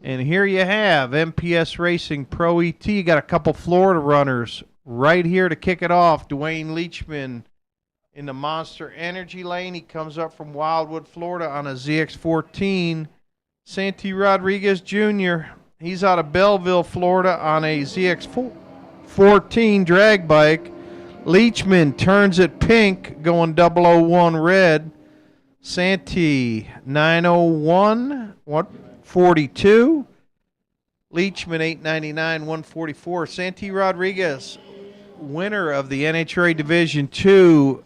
And here you have MPS Racing Pro ET. You got a couple Florida runners right here to kick it off. Dwayne Leachman in the Monster Energy lane. He comes up from Wildwood, Florida on a ZX14. Santi Rodriguez Jr., he's out of Belleville, Florida on a ZX14 drag bike. Leachman turns it pink, going 001 red. Santi 901, 142. Leachman 899, 144. Santi Rodriguez, winner of the NHRA Division II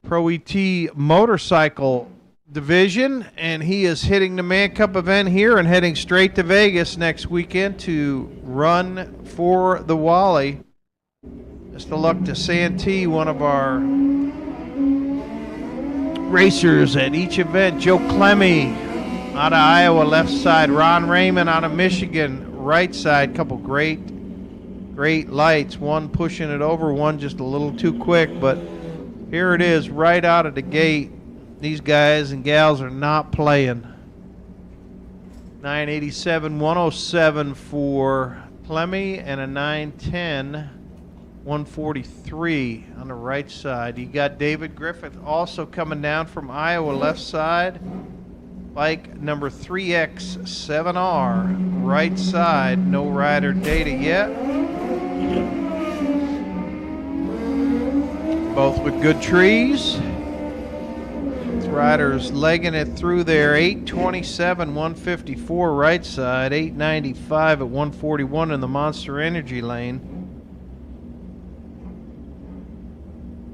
Pro ET motorcycle division, and he is hitting the Man Cup event here and heading straight to Vegas next weekend to run for the Wally. Best of luck to Santee, one of our racers at each event. Joe Clemmy out of Iowa, left side. Ron Raymond out of Michigan, right side. Couple great lights. One pushing it over, one just a little too quick, but here it is right out of the gate. These guys and gals are not playing. 987, 107 for Clemmy and a 910, 143 on the right side. You got David Griffith also coming down from Iowa, left side. Bike number 3X7R, right side. No rider data yet. Both with good trees. Riders legging it through there. 827, 154 right side, 895 at 141 in the Monster Energy lane.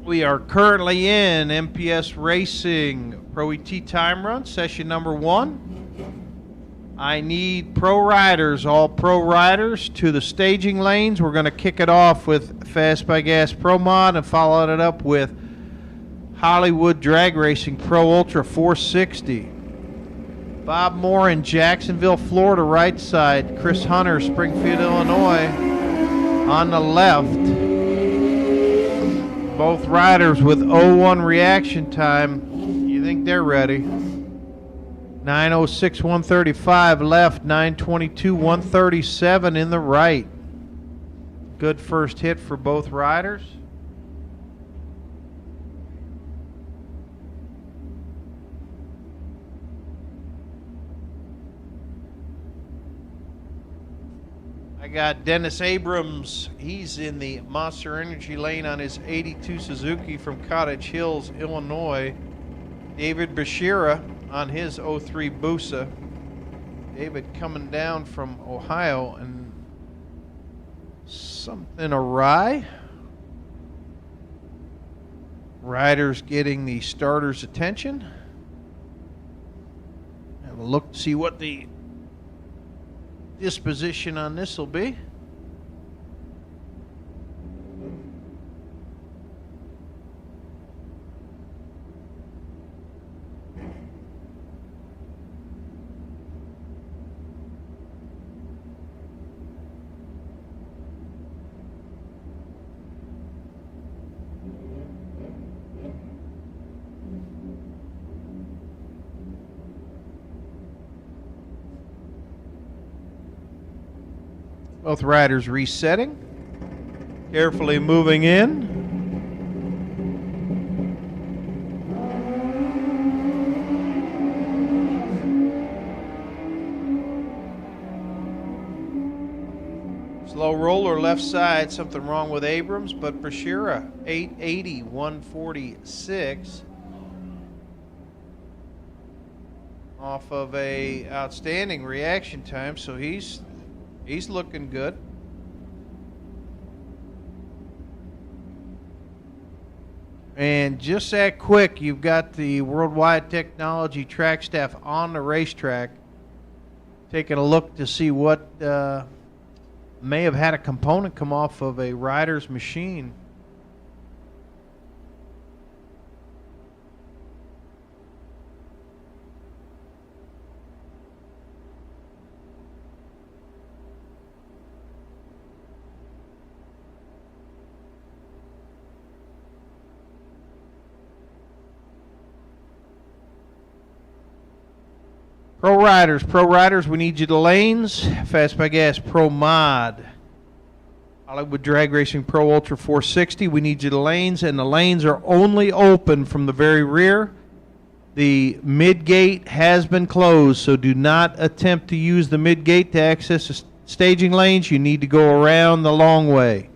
We are currently in MPS Racing Pro ET time run, session number 1. I need pro riders, all pro riders, to the staging lanes. We're going to kick it off with Fast by Gas Pro Mod and follow it up with Hollywood Drag Racing Pro Ultra 460. Bob Moore in Jacksonville, Florida, right side. Chris Hunter, Springfield, Illinois, on the left. Both riders with 01 reaction time. You think they're ready? 906, 135 left, 922, 137 in the right. Good first hit for both riders. I got Dennis Abrams. He's in the Monster Energy lane on his 82 Suzuki from Cottage Hills, Illinois. David Bashira on his 03 Busa. David coming down from Ohio, and something awry. Riders getting the starter's attention. Have a look to see what the disposition on this will be. Both riders resetting, carefully moving in. Slow roller left side, something wrong with Abrams, but Brashira 880, 146. Off of a outstanding reaction time, so he's looking good. And just that quick, you've got the Worldwide Technology track staff on the racetrack taking a look to see what may have had a component come off of a rider's machine. Pro riders, we need you to lanes. Fast by Gas Pro Mod. Hollywood Drag Racing Pro Ultra 460, we need you to lanes, and the lanes are only open from the very rear. The mid gate has been closed, so do not attempt to use the mid gate to access the staging lanes. You need to go around the long way.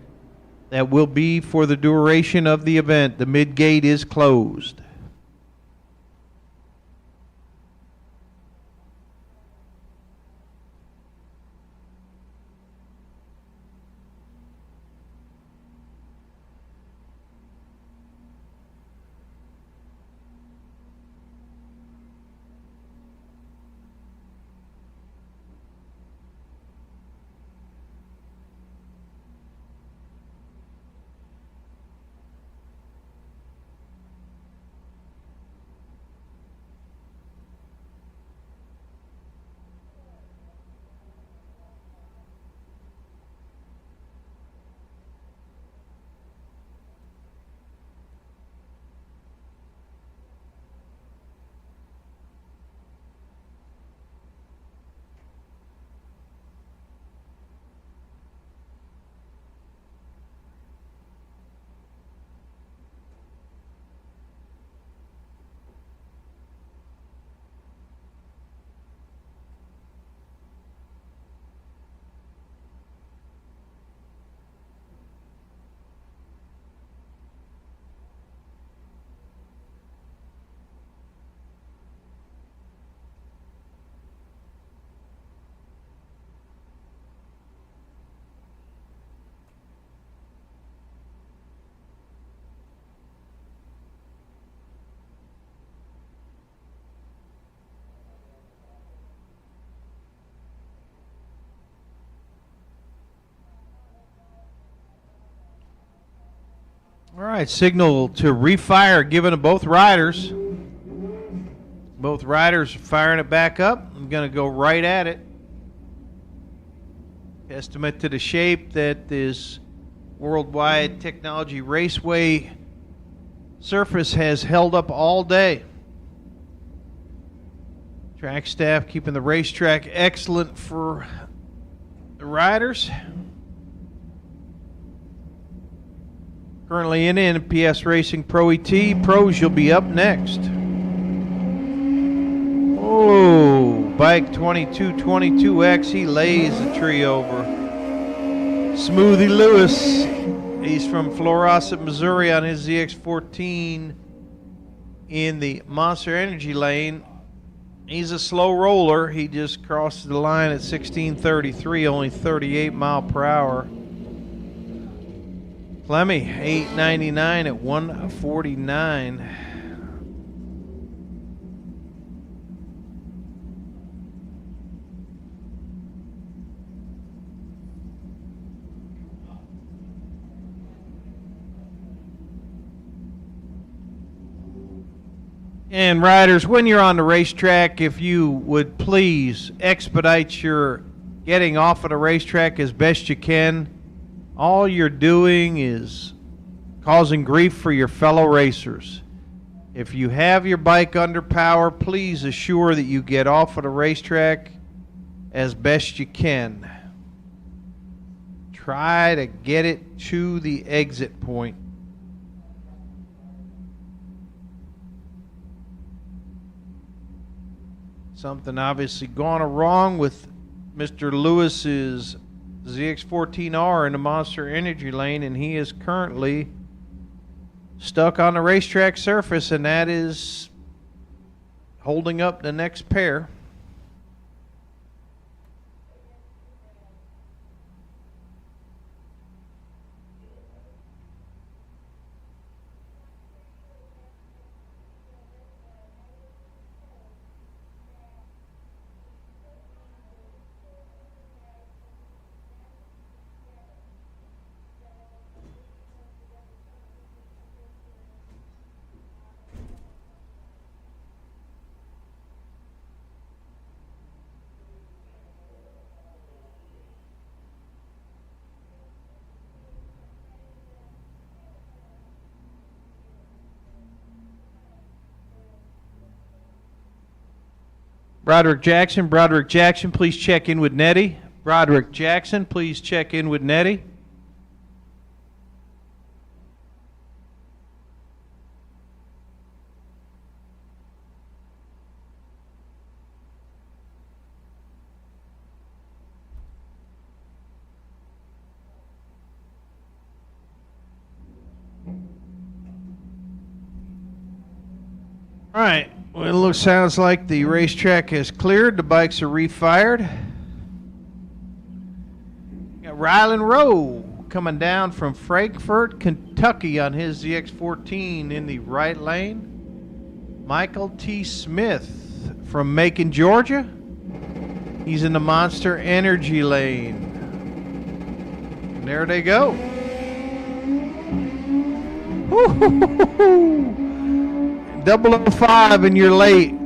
That will be for the duration of the event. The mid gate is closed. All right, signal to refire given to both riders. Both riders firing it back up. I'm going to go right at it. Testament to the shape that this Worldwide Technology Raceway surface has held up all day. Track staff keeping the racetrack excellent for the riders. Currently in NPS Racing Pro ET. Pros, you'll be up next. Oh, bike 2222X. He lays the tree over. Smoothie Lewis. He's from Florissant, Missouri on his ZX14 in the Monster Energy lane. He's a slow roller. He just crossed the line at 1633, only 38 mile per hour. Clemmy, 899 at 149. And riders, when you're on the racetrack, if you would please expedite your getting off of the racetrack as best you can. All you're doing is causing grief for your fellow racers. If you have your bike under power, please assure that you get off of the racetrack as best you can. Try to get it to the exit point. Something obviously gone wrong with Mr. Lewis's ZX14R in the Monster Energy lane, and he is currently stuck on the racetrack surface, and that is holding up the next pair. Broderick Jackson, please check in with Nettie. Broderick Jackson, please check in with Nettie. All right. Well, it sounds like the racetrack has cleared. The bikes are refired. Got Rylan Rowe coming down from Frankfort, Kentucky on his ZX14 in the right lane. Michael T. Smith from Macon, Georgia. He's in the Monster Energy lane. And there they go. Woo-hoo-hoo-hoo-hoo. 005 and you're late.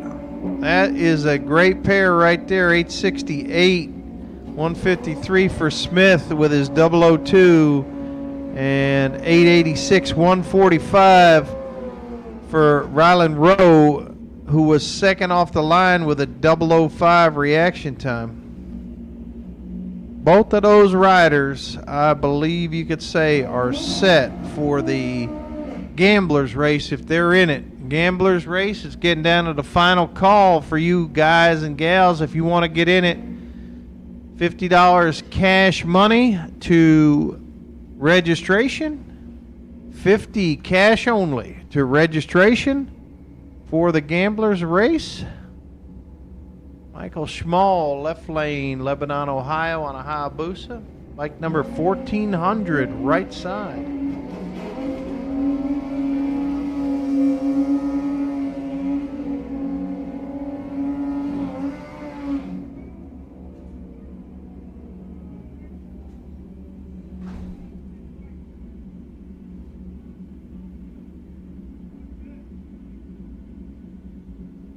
That is a great pair right there. 868, 153 for Smith with his 002, and 886, 145 for Rylan Rowe, who was second off the line with a 005 reaction time. Both of those riders, I believe you could say, are set for the Gamblers race if they're in it. Gamblers race is getting down to the final call for you guys and gals if you want to get in it. $50 cash money to registration. $50 cash only to registration for the Gamblers race. Michael Schmall, left lane, Lebanon, Ohio on a Hayabusa. Bike number 1400, right side.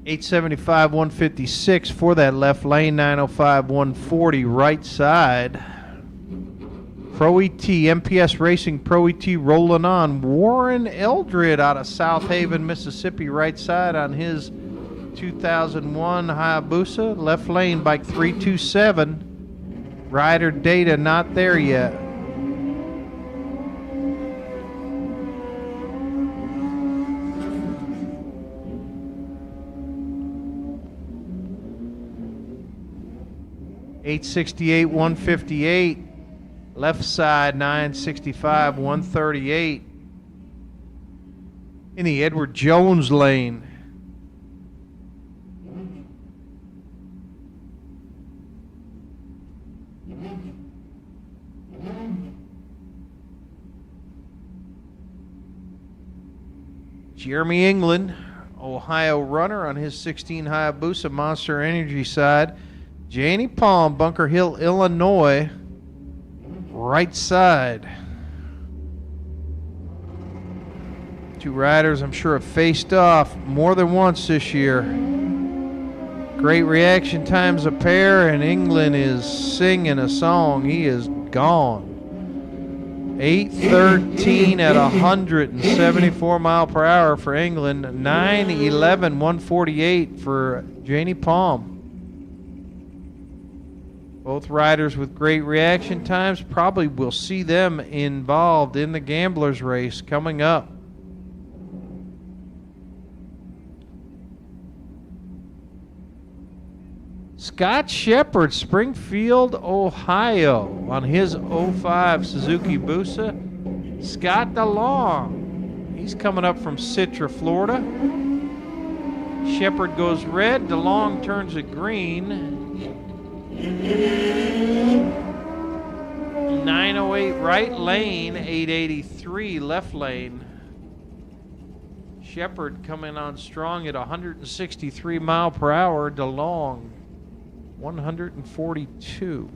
$875, 156 for that left lane. $905, 140 right side. Pro ET, MPS Racing Pro ET rolling on. Warren Eldred out of South Haven, Mississippi, right side on his 2001 Hayabusa. Left lane, bike 327. Rider data not there yet. $868, 158. Left side, $965, 138. In the Edward Jones lane. Jeremy England, Ohio runner on his 16 Hayabusa Monster Energy side. Janie Palm, Bunker Hill, Illinois, right side. Two riders I'm sure have faced off more than once this year. Great reaction times a pair, and England is singing a song. He is gone. 8:13 at 174 mile per hour for England. 9:11, 148 for Janie Palm. Both riders with great reaction times. Probably will see them involved in the Gamblers race coming up. Scott Shepard, Springfield, Ohio, on his 05 Suzuki Busa. Scott DeLong, he's coming up from Citra, Florida. Shepard goes red, DeLong turns it green. 908 right lane, 883 left lane. Shepard coming on strong at 163 mile per hour. DeLong 142.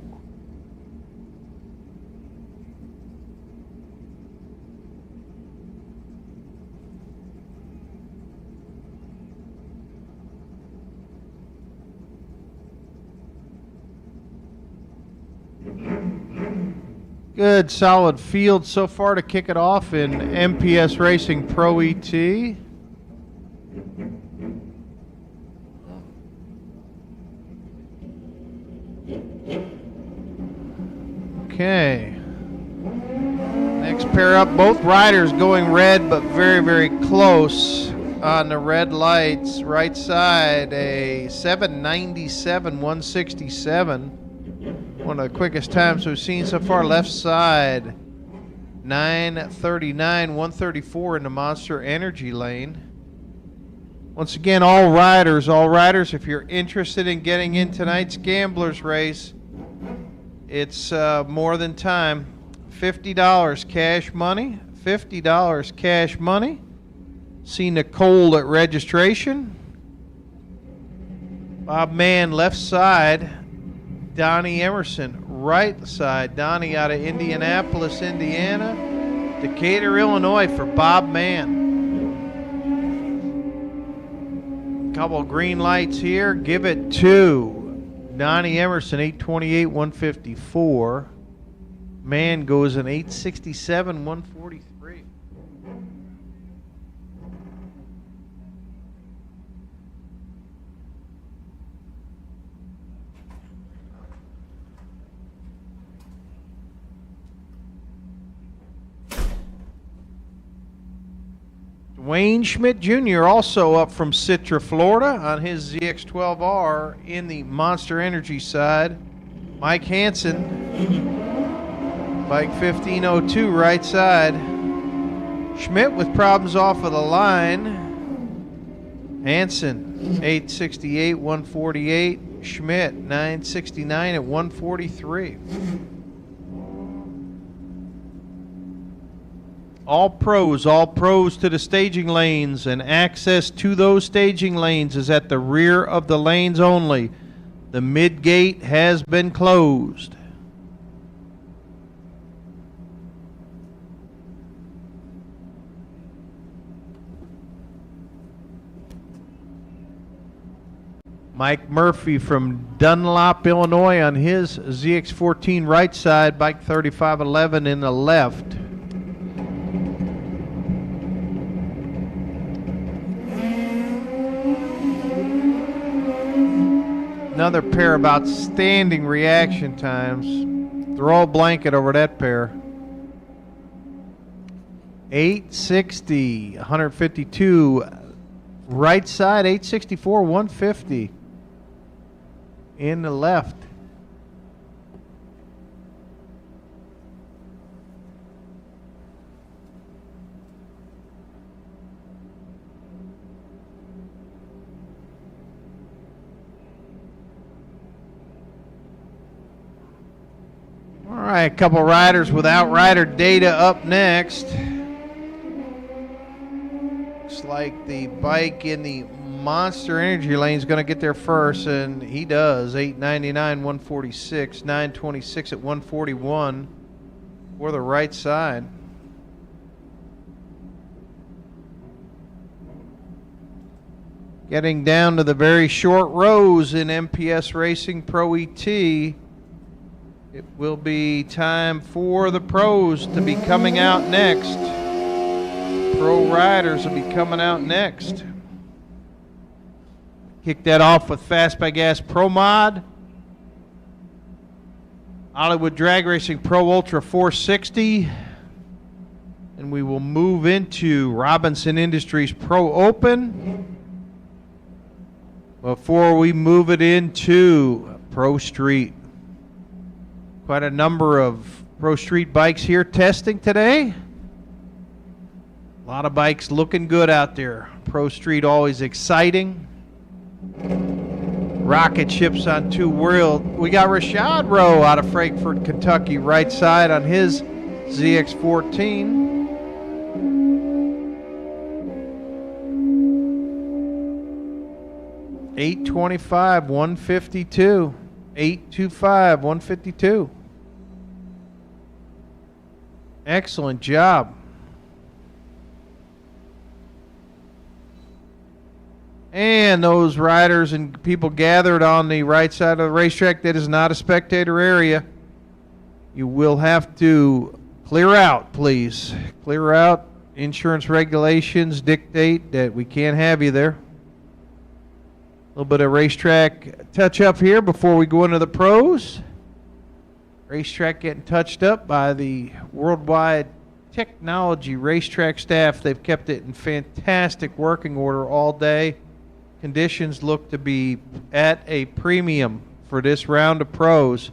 Good solid field so far to kick it off in MPS Racing Pro ET. Okay. Next pair up, both riders going red, but very, very close on the red lights. Right side, a 797, 167. One of the quickest times we've seen so far. Left side, 939, 134 in the Monster Energy lane. Once again, all riders, if you're interested in getting in tonight's Gamblers race, it's more than time. $50 cash money. $50 cash money. See Nicole at registration. Bob Mann, left side. Donnie Emerson, right side. Donnie out of Indianapolis, Indiana. Decatur, Illinois for Bob Mann. Couple green lights here. Give it to Donnie Emerson, 828, 154. Man goes in 867, 143. Wayne Schmidt Jr. also up from Citra, Florida on his ZX12R in the Monster Energy side. Mike Hansen, bike 1502 right side. Schmidt with problems off of the line. Hansen 868, 148. Schmidt 969 at 143. All pros to the staging lanes, and access to those staging lanes is at the rear of the lanes only. The mid gate has been closed. Mike Murphy from Dunlop, Illinois on his ZX14 right side, bike 3511 in the left. Another pair of outstanding reaction times. Throw a blanket over that pair. 860, 152. Right side, 864, 150. In the left. All right, a couple riders without rider data up next. Looks like the bike in the Monster Energy lane is going to get there first, and he does. 899, 146, 926 at 141 for the right side. Getting down to the very short rows in MPS Racing Pro ET. It will be time for the pros to be coming out next. Pro riders will be coming out next. Kick that off with Fast by Gas Pro Mod. Hollywood Drag Racing Pro Ultra 460. And we will move into Robinson Industries Pro Open. Before we move it into Pro Street. Quite a number of Pro Street bikes here testing today. A lot of bikes looking good out there. Pro Street always exciting. Rocket ships on two wheels. We got Rashad Rowe out of Frankfort, Kentucky, right side on his ZX14. $825, 152. 825, 152. Excellent job. And those riders and people gathered on the right side of the racetrack, that is not a spectator area. You will have to clear out, please. Clear out. Insurance regulations dictate that we can't have you there. A little bit of racetrack touch up here before we go into the pros. Racetrack getting touched up by the Worldwide Technology Racetrack staff. They've kept it in fantastic working order all day. Conditions look to be at a premium for this round of pros.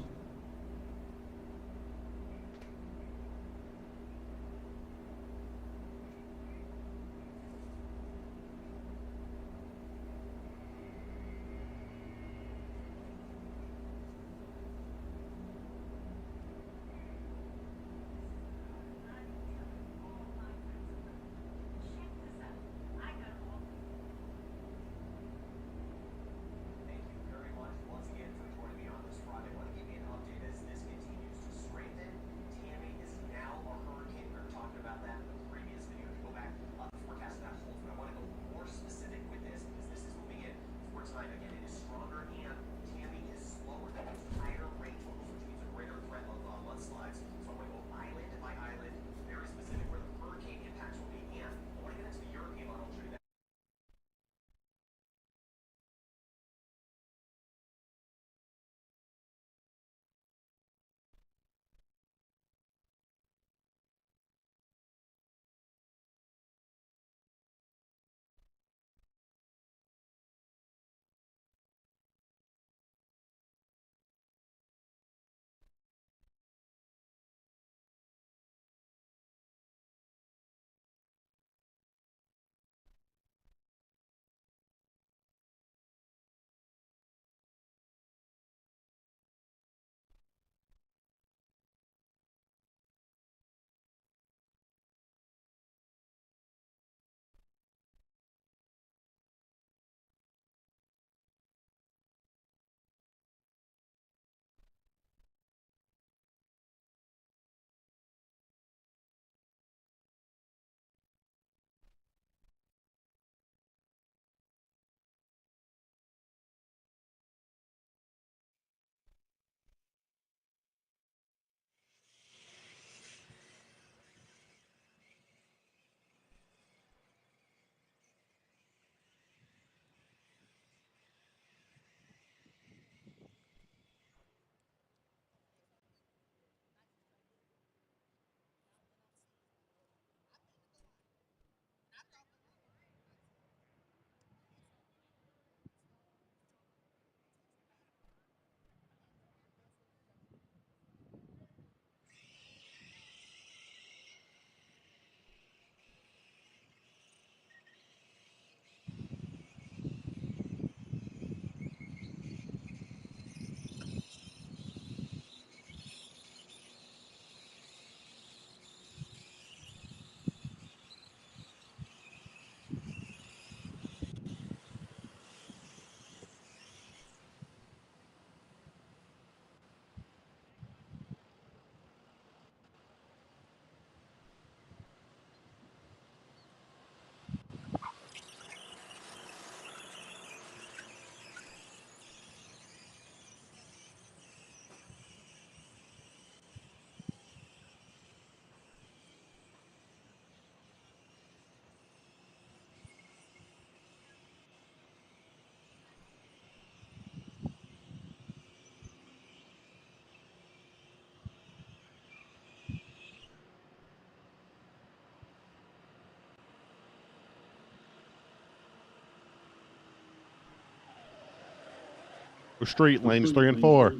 Street, lanes 3 and 4.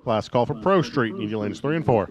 Last call for Pro Street, need lanes 3 and 4.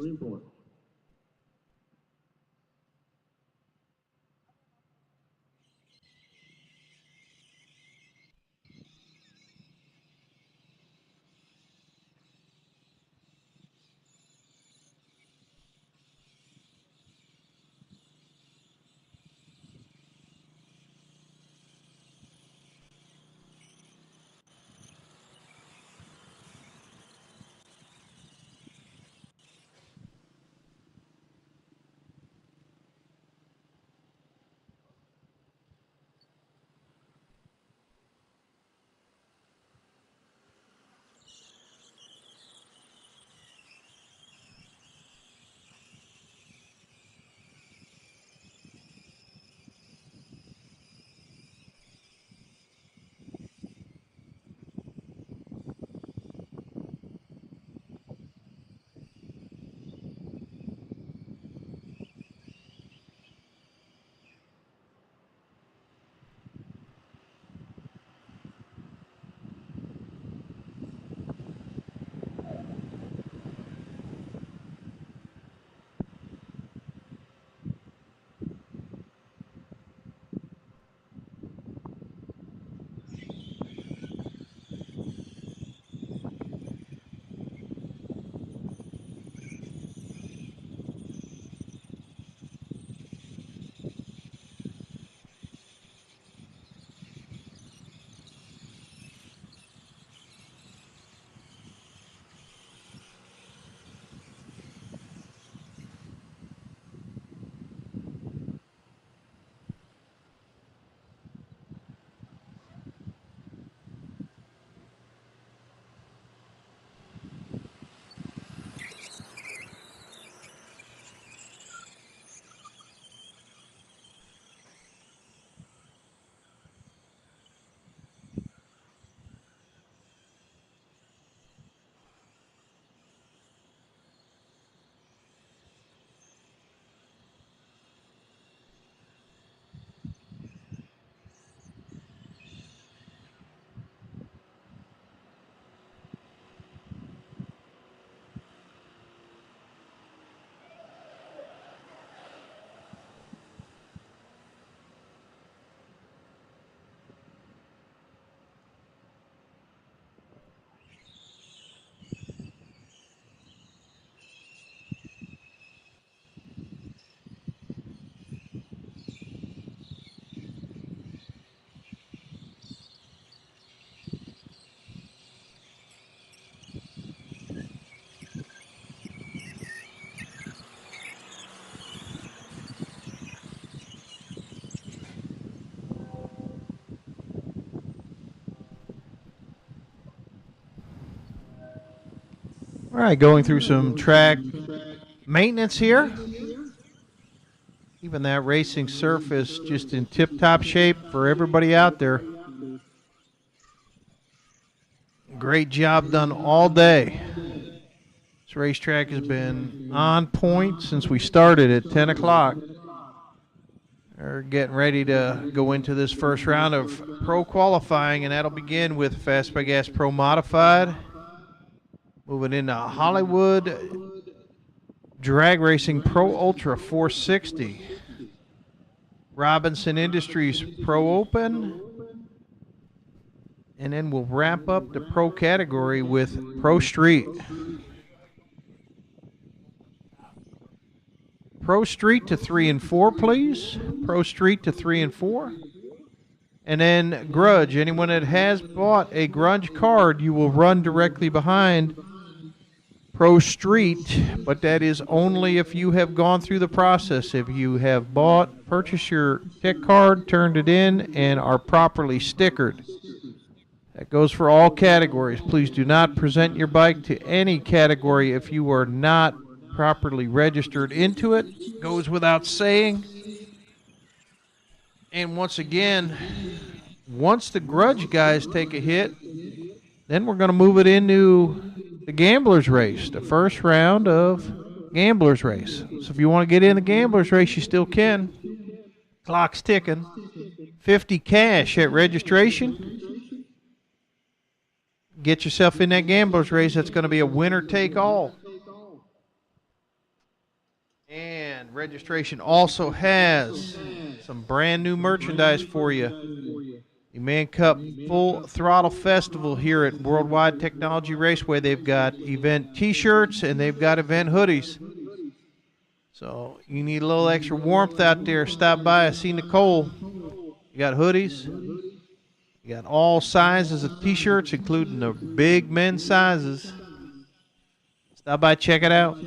All right, going through some track maintenance here. Even that racing surface just in tip-top shape for everybody out there. Great job done all day. This racetrack has been on point since we started at 10 o'clock. We're getting ready to go into this first round of pro qualifying, and that'll begin with Fast by Gas Pro Modified. Moving into Hollywood Drag Racing Pro Ultra 460. Robinson Industries Pro Open. And then we'll wrap up the pro category with Pro Street. Pro Street to 3 and 4, please. Pro Street to 3 and 4. And then Grudge. Anyone that has bought a Grudge card, you will run directly behind Pro Street, but that is only if you have gone through the process. If you have purchased your tech card, turned it in, and are properly stickered. That goes for all categories. Please do not present your bike to any category if you are not properly registered into it. Goes without saying. And once again, once the Grudge guys take a hit, then we're going to move it into the Gamblers Race, the first round of Gamblers Race. So if you want to get in the Gamblers Race, you still can. Clock's ticking. 50 cash at registration. Get yourself in that Gamblers Race. That's going to be a winner take all. And registration also has some brand new merchandise for you. The Man Cup Full Throttle Festival here at Worldwide Technology Raceway. They've got event t-shirts and they've got event hoodies. So you need a little extra warmth out there. Stop by. I see Nicole. You got hoodies. You got all sizes of t-shirts, including the big men's sizes. Stop by, check it out.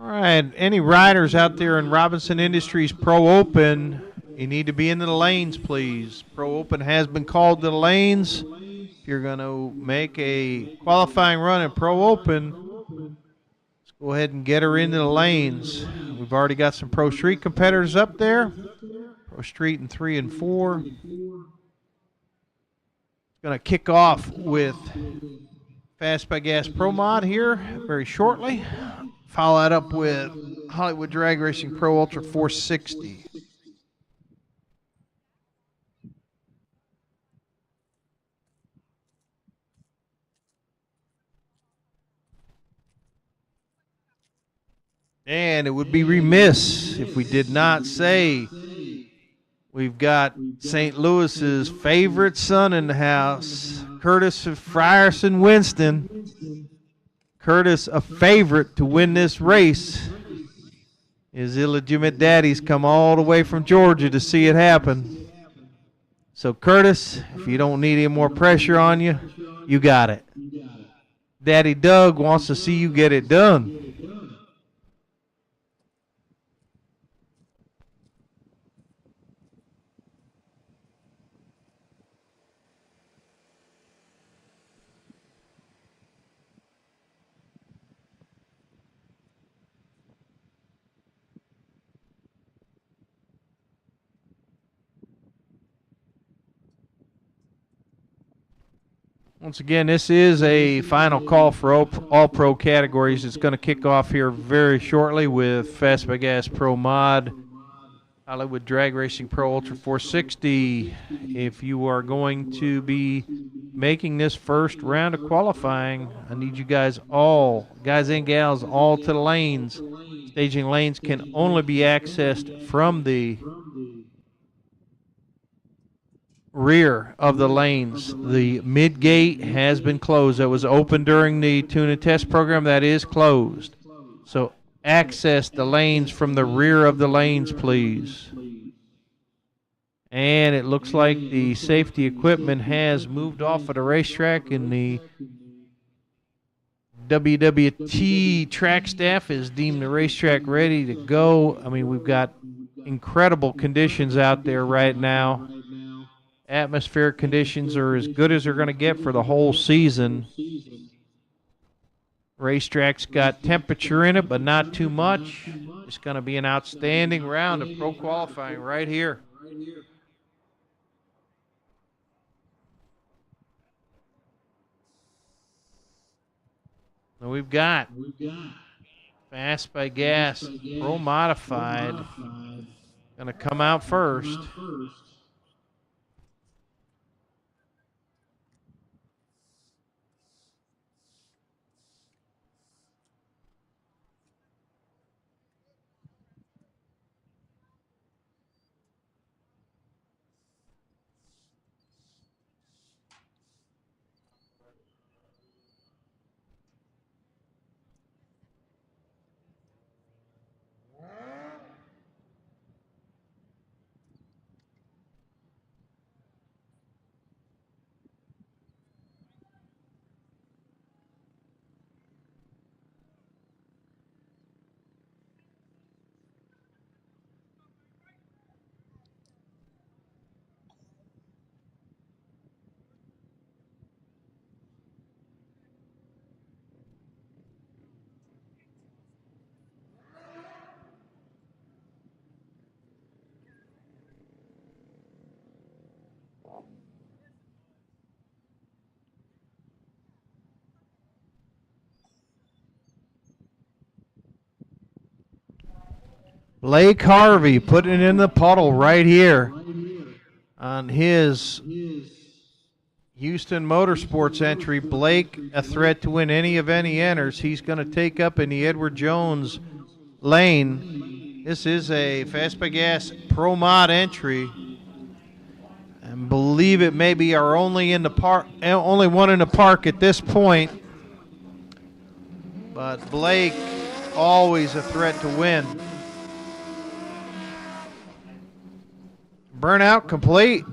All right, any riders out there in Robinson Industries Pro Open, you need to be into the lanes, please. Pro Open has been called to the lanes. If you're going to make a qualifying run in Pro Open, let's go ahead and get her into the lanes. We've already got some Pro Street competitors up there. Pro Street in 3 and 4. It's going to kick off with Fast by Gas Pro Mod here very shortly. Follow that up with Hollywood Drag Racing Pro Ultra 460. And it would be remiss if we did not say we've got St. Louis's favorite son in the house, Curtis Frierson Winston. Curtis, a favorite to win this race. His illegitimate daddy's come all the way from Georgia to see it happen. So, Curtis, if you don't need any more pressure on you, you got it. Daddy Doug wants to see you get it done. Once again, this is a final call for all pro categories. It's going to kick off here very shortly with Fast by Gas Pro Mod, Hollywood Drag Racing Pro Ultra 460. If you are going to be making this first round of qualifying, I need you guys all, guys and gals, all to the lanes. Staging lanes can only be accessed from the rear of the lanes. The mid gate has been closed. That was open during the tune and test program. That is closed. So access the lanes from the rear of the lanes, please. And it looks like the safety equipment has moved off of the racetrack, and the WWT track staff has deemed the racetrack ready to go. I mean, we've got incredible conditions out there right now. Atmospheric conditions are as good as they're going to get for the whole season. Racetrack's got temperature in it, but not too much. It's going to be an outstanding round of pro qualifying right here. And we've got Fast by Gas Pro Modified going to come out first. Blake Harvey putting it in the puddle right here on his Houston Motorsports entry. Blake, a threat to win any event he enters. He's going to take up in the Edward Jones lane. This is a Fast by Gas Pro Mod entry. I believe it may be our only one in the park at this point. But Blake, always a threat to win. Burnout complete.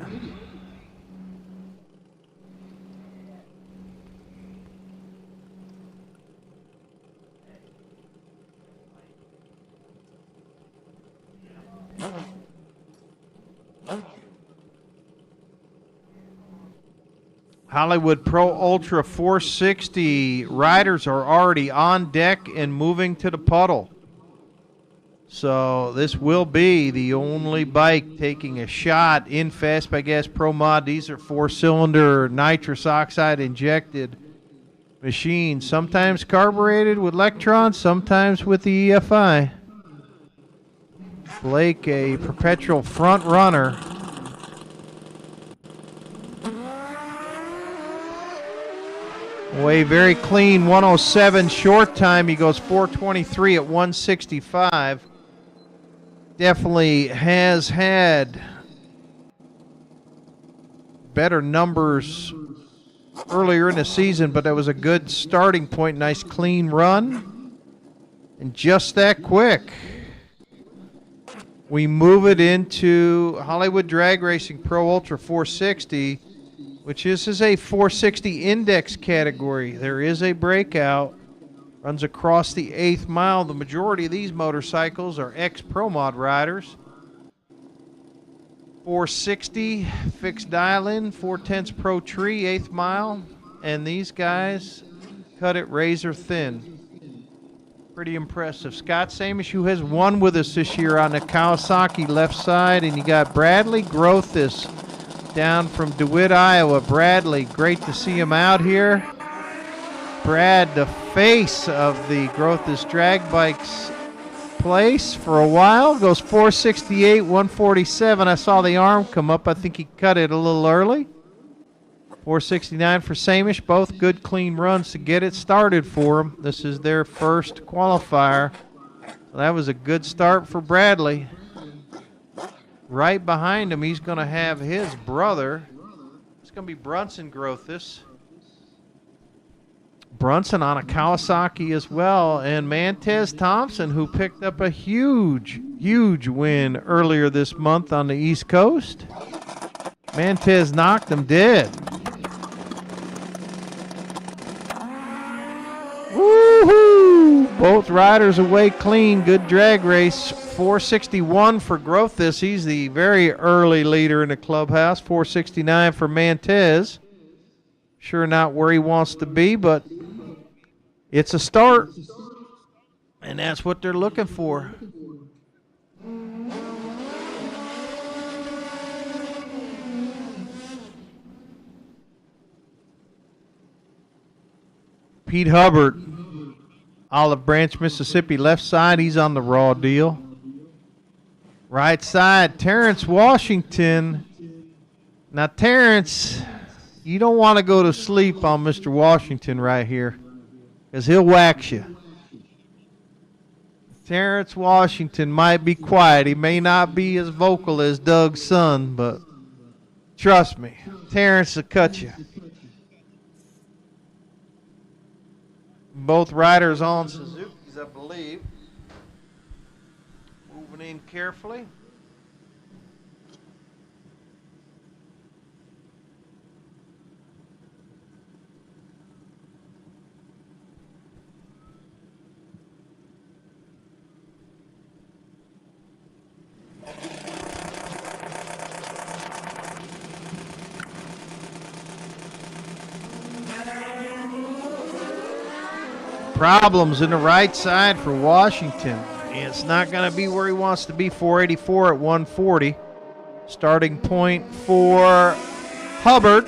Hollywood Pro Ultra 460 riders are already on deck and moving to the puddle. So this will be the only bike taking a shot in Fast by Gas Pro Mod. These are 4-cylinder nitrous oxide injected machines, sometimes carbureted with electrons, sometimes with the EFI. Blake, a perpetual front runner. Way very clean, 107 short time. He goes 4:23 at 165. Definitely has had better numbers earlier in the season, but that was a good starting point. Nice clean run. And just that quick, we move it into Hollywood Drag Racing Pro Ultra 460, which is a 460 index category. There is a breakout. Runs across the 8th mile. The majority of these motorcycles are ex-Pro Mod riders. 460 fixed dial-in, 4/10 Pro Tree, 8th mile. And these guys cut it razor thin. Pretty impressive. Scott Samishu has won with us this year on the Kawasaki left side. And you got Bradley Grothis down from DeWitt, Iowa. Bradley, great to see him out here. Brad, the face of the Grothis drag bikes place for a while. Goes 468, 147. I saw the arm come up. I think he cut it a little early. 469 for Samish. Both good, clean runs to get it started for them. This is their first qualifier. That was a good start for Bradley. Right behind him, he's going to have his brother. It's going to be Brunson Grothis. Brunson on a Kawasaki as well. And Mantez Thompson, who picked up a huge, huge win earlier this month on the East Coast. Mantez knocked him dead. Woohoo! Both riders away clean. Good drag race. 461 for Grothis. He's the very early leader in the clubhouse. 469 for Mantez. Sure not where he wants to be, but it's a start. And that's what they're looking for. Pete Hubbard, Olive Branch, Mississippi, left side. He's on the raw deal. Right side, Terrence Washington. Now, Terrence, you don't want to go to sleep on Mr. Washington right here because he'll wax you. Terrence Washington might be quiet. He may not be as vocal as Doug's son, but trust me, Terrence will cut you. Both riders on Suzuki's, I believe. Moving in carefully. Problems in the right side for Washington. It's not going to be where he wants to be. 484 at 140. Starting point for Hubbard.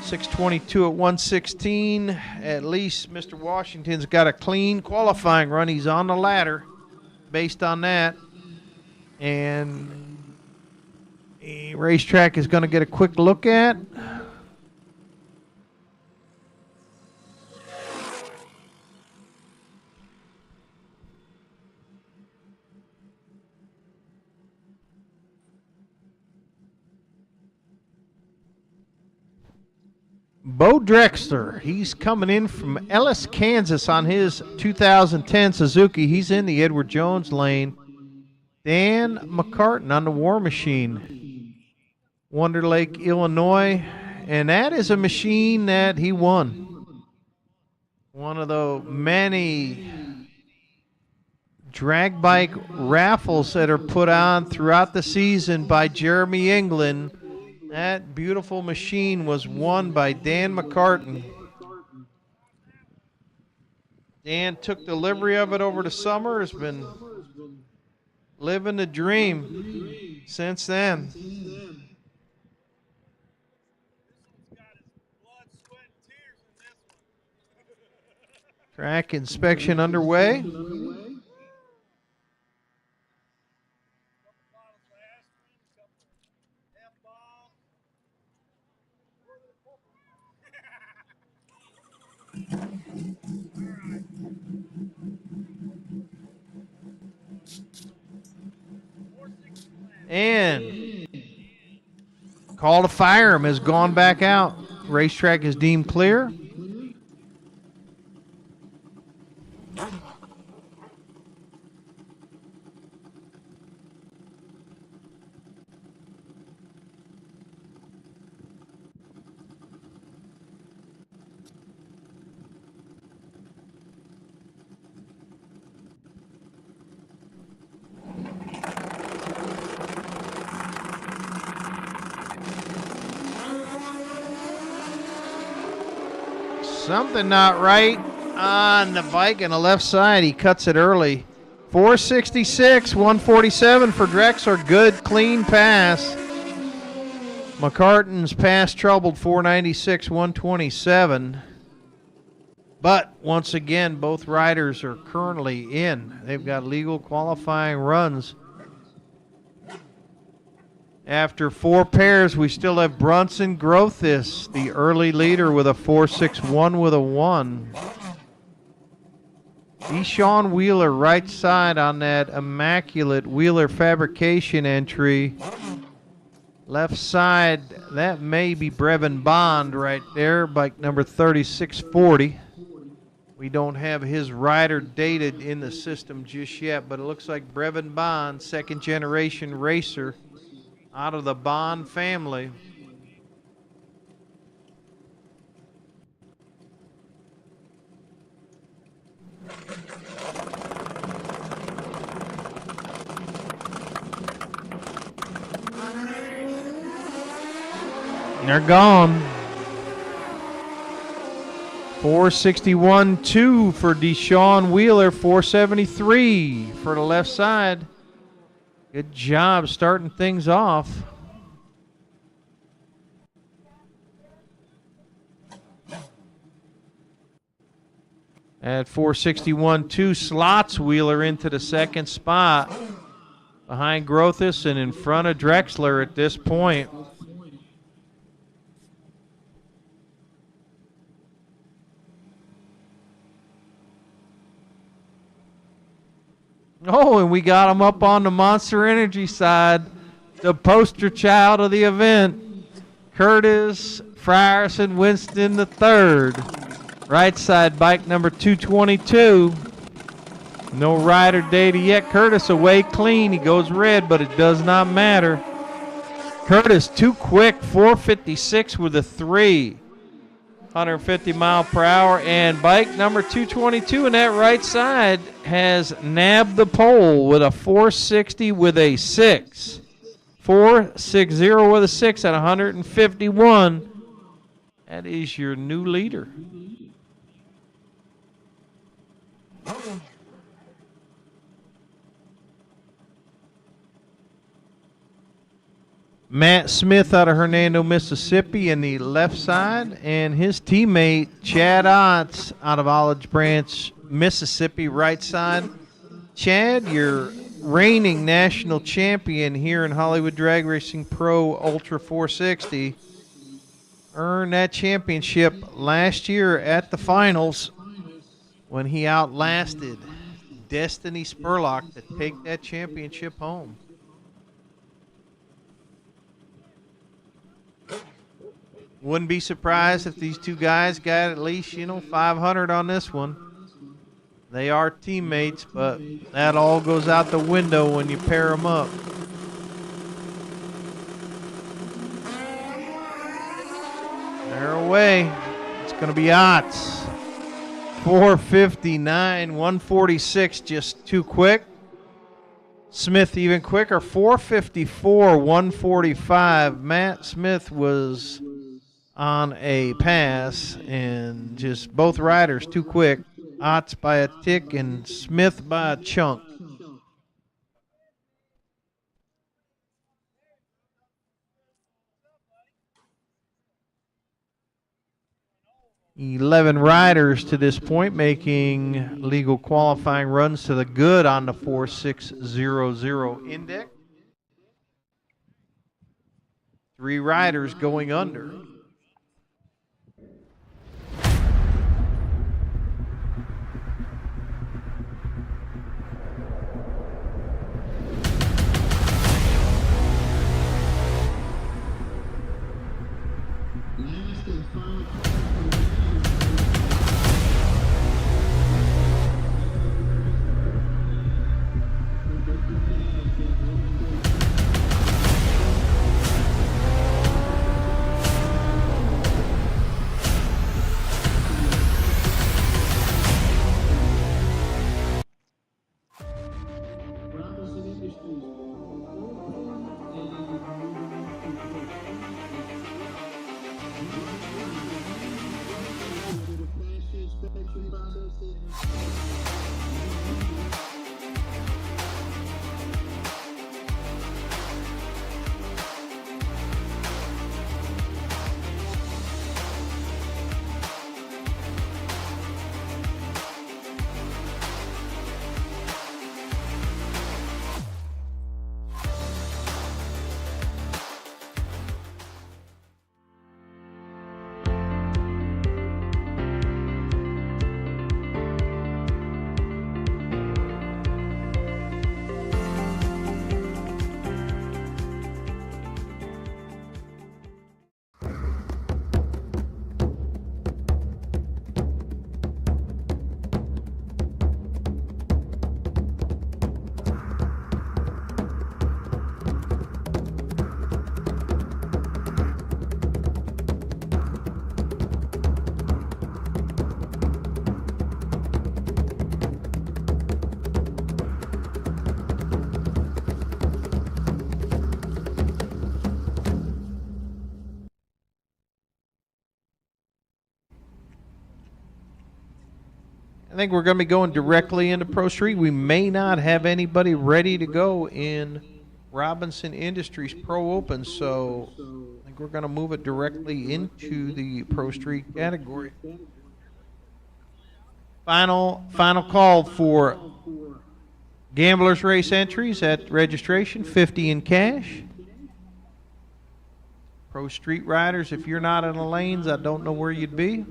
622 at 116. At least Mr. Washington's got a clean qualifying run. He's on the ladder based on that. And the racetrack is going to get a quick look at. Bo Drexler, he's coming in from Ellis, Kansas on his 2010 Suzuki. He's in the Edward Jones lane. Dan McCartan on the War Machine, Wonder Lake, Illinois. And that is a machine that he won. One of the many drag bike raffles that are put on throughout the season by Jeremy England. That beautiful machine was won by Dan McCartan. Dan took delivery of it over the summer, has been living the dream since then. Track inspection underway. And call to fire him has gone back out. Racetrack is deemed clear. Something not right on the bike on the left side. He cuts it early. 466, 147 for Drexler. Good, clean pass. McCartan's pass troubled. 496, 127. But once again, both riders are currently in. They've got legal qualifying runs. After 4 pairs, we still have Brunson Grothis, the early leader, with a 4.61 with a 1. Deshaun Wheeler, right side on that immaculate Wheeler Fabrication entry. Left side, that may be Brevin Bond right there, bike number 3640. We don't have his rider dated in the system just yet, but it looks like Brevin Bond, second generation racer out of the Bond family. They're gone. 461.2 for Deshaun Wheeler, 473 for the left side. Good job starting things off. At 461.2, slots Wheeler into the second spot behind Grothis and in front of Drexler at this point. Oh, and we got him up on the Monster Energy side, the poster child of the event, Curtis Frierson Winston III. Right side, bike number 222. No rider data yet. Curtis away clean. He goes red, but it does not matter. Curtis too quick, 456 with a 3. 150 mile per hour, and bike number 222 in that right side has nabbed the pole with a 460 with a 6. 460 with a 6 at 151. That is your new leader. Matt Smith out of Hernando, Mississippi in the left side, and his teammate Chad Otts out of Olive Branch, Mississippi, right side. Chad, your reigning national champion here in Hollywood Drag Racing Pro Ultra 460, earned that championship last year at the finals when he outlasted Destiny Spurlock to take that championship home. Wouldn't be surprised if these two guys got at least, 500 on this one. They are teammates, but that all goes out the window when you pair them up. They're away. It's going to be Otts. 459, 146, just too quick. Smith even quicker, 454, 145. Matt Smith was on a pass, and just both riders too quick. Otts by a tick and Smith by a chunk. $11 riders to this point making legal qualifying runs to the good on the 4600 index. 3 riders going under. I think we're going to be going directly into Pro Street. We may not have anybody ready to go in Robinson Industries Pro Open, so I think we're going to move it directly into the Pro Street category. Final call for Gamblers Race entries at registration, 50 in cash. Pro Street riders, if you're not in the lanes, I don't know where you'd be.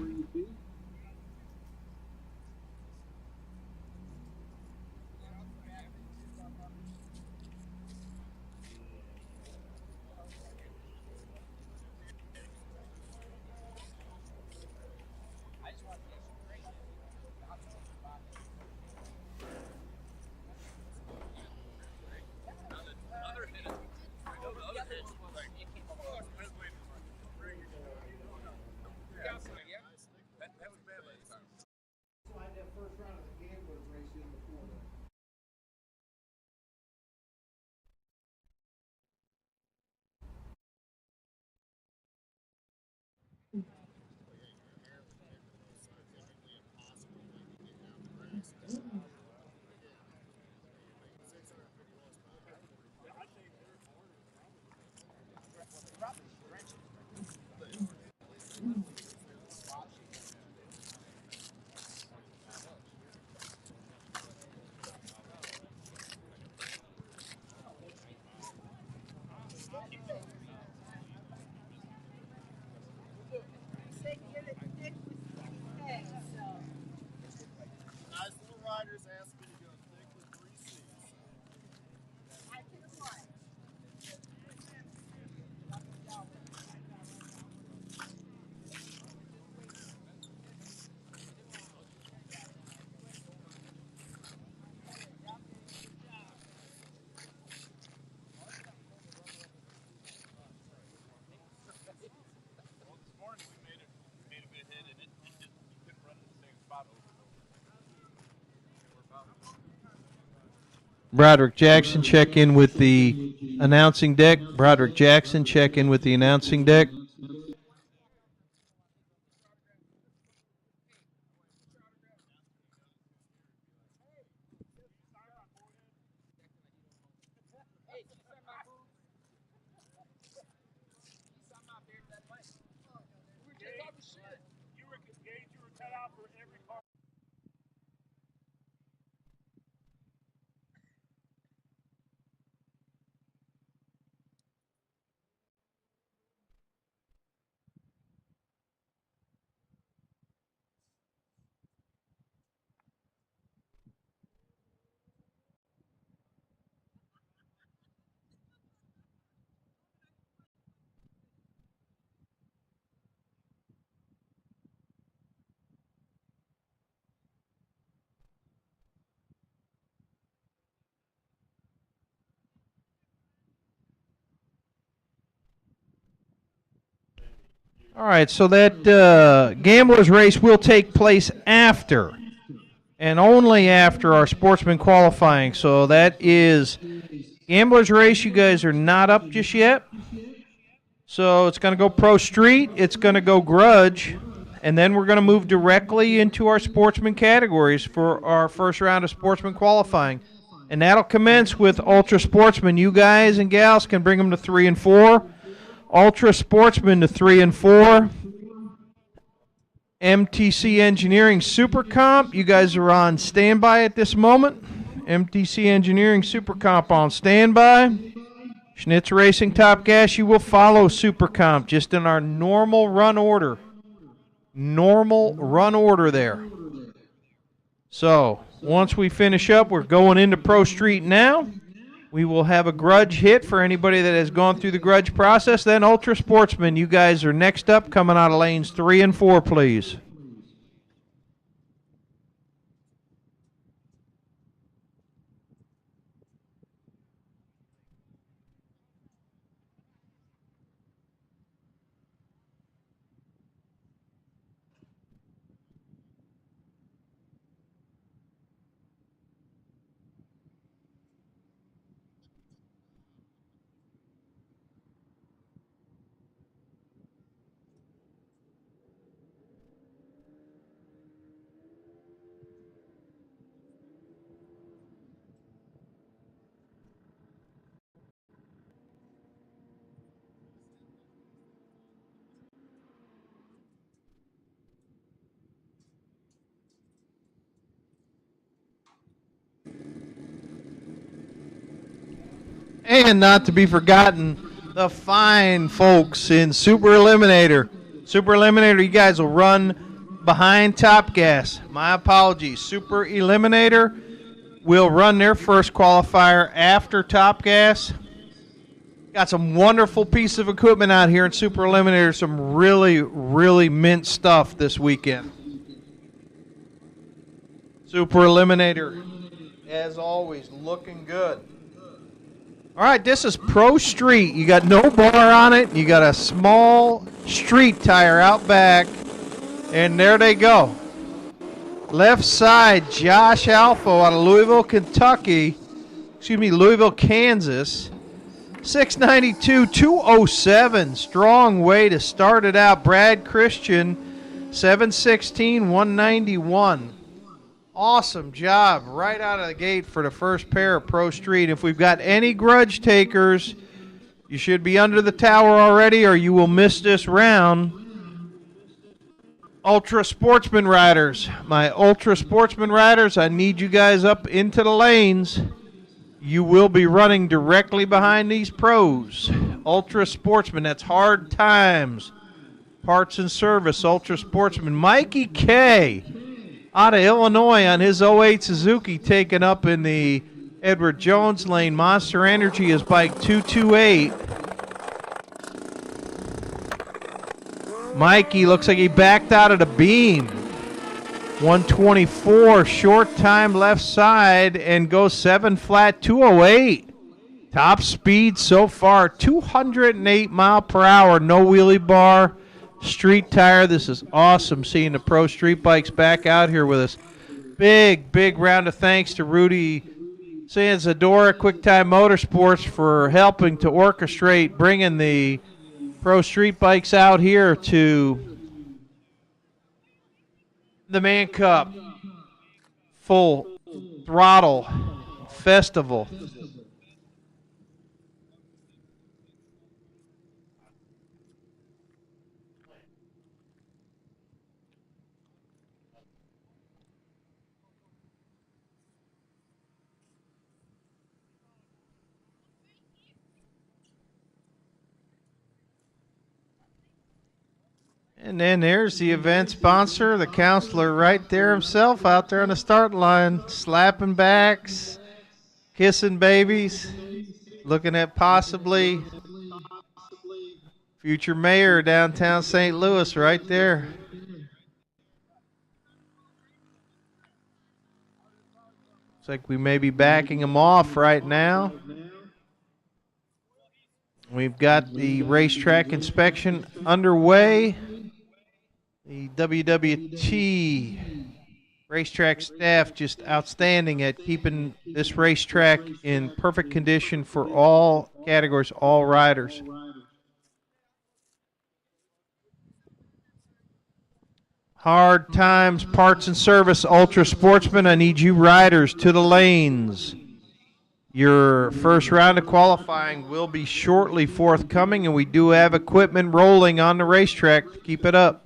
Broderick Jackson, check in with the announcing deck. Broderick Jackson, check in with the announcing deck. All right, so that Gamblers race will take place after and only after our sportsman qualifying. So that is Gamblers race. You guys are not up just yet. So it's going to go Pro Street. It's going to go Grudge. And then we're going to move directly into our sportsman categories for our first round of sportsman qualifying. And that'll commence with Ultra Sportsman. You guys and gals can bring them to 3 and 4. Ultra Sportsman to 3 and 4. MTC Engineering Super Comp. You guys are on standby at this moment. MTC Engineering Super Comp on standby. Schnitz Racing Top Gas, you will follow Super Comp just in our normal run order. Normal run order there. So once we finish up, we're going into Pro Street now. We will have a grudge hit for anybody that has gone through the grudge process. Then Ultra Sportsman, you guys are next up, coming out of lanes 3 and 4, please. And not to be forgotten, the fine folks in Super Eliminator. Super Eliminator, you guys will run behind Top Gas. My apologies. Super Eliminator will run their first qualifier after Top Gas. Got some wonderful piece of equipment out here in Super Eliminator. Some really, really mint stuff this weekend. Super Eliminator, as always, looking good. All right, this is Pro Street. You got no bar on it. You got a small street tire out back. And there they go. Left side, Josh Alfo out of Louisville, Kansas. 692, 207. Strong way to start it out. Brad Christian, 716, 191. Awesome job right out of the gate for the first pair of Pro Street. If we've got any grudge takers, you should be under the tower already or you will miss this round. Ultra Sportsman riders. My Ultra Sportsman riders, I need you guys up into the lanes. You will be running directly behind these pros. Ultra Sportsman, that's Hard Times. Parts and Service, Ultra Sportsman. Mikey K. out of Illinois on his 08 Suzuki, taken up in the Edward Jones lane. Monster Energy is bike 228. Mikey looks like he backed out of the beam. 124, short time left side, and goes 7 flat, 208. Top speed so far, 208 mile per hour, no wheelie bar. Street tire. This is awesome seeing the Pro Street bikes back out here with us. Big round of thanks to Rudy Sanzadora, QuickTime Motorsports, for helping to orchestrate bringing the Pro Street bikes out here to the Man Cup Full Throttle Festival. And then there's the event sponsor, the counselor right there himself out there on the start line, slapping backs, kissing babies, looking at possibly future mayor of downtown St. Louis right there. Looks like we may be backing him off right now. We've got the racetrack inspection underway. The WWT racetrack staff just outstanding at keeping this racetrack in perfect condition for all categories, all riders. Hard Times, Parts and Service, Ultra Sportsman, I need you riders to the lanes. Your first round of qualifying will be shortly forthcoming, and we do have equipment rolling on the racetrack to keep it up.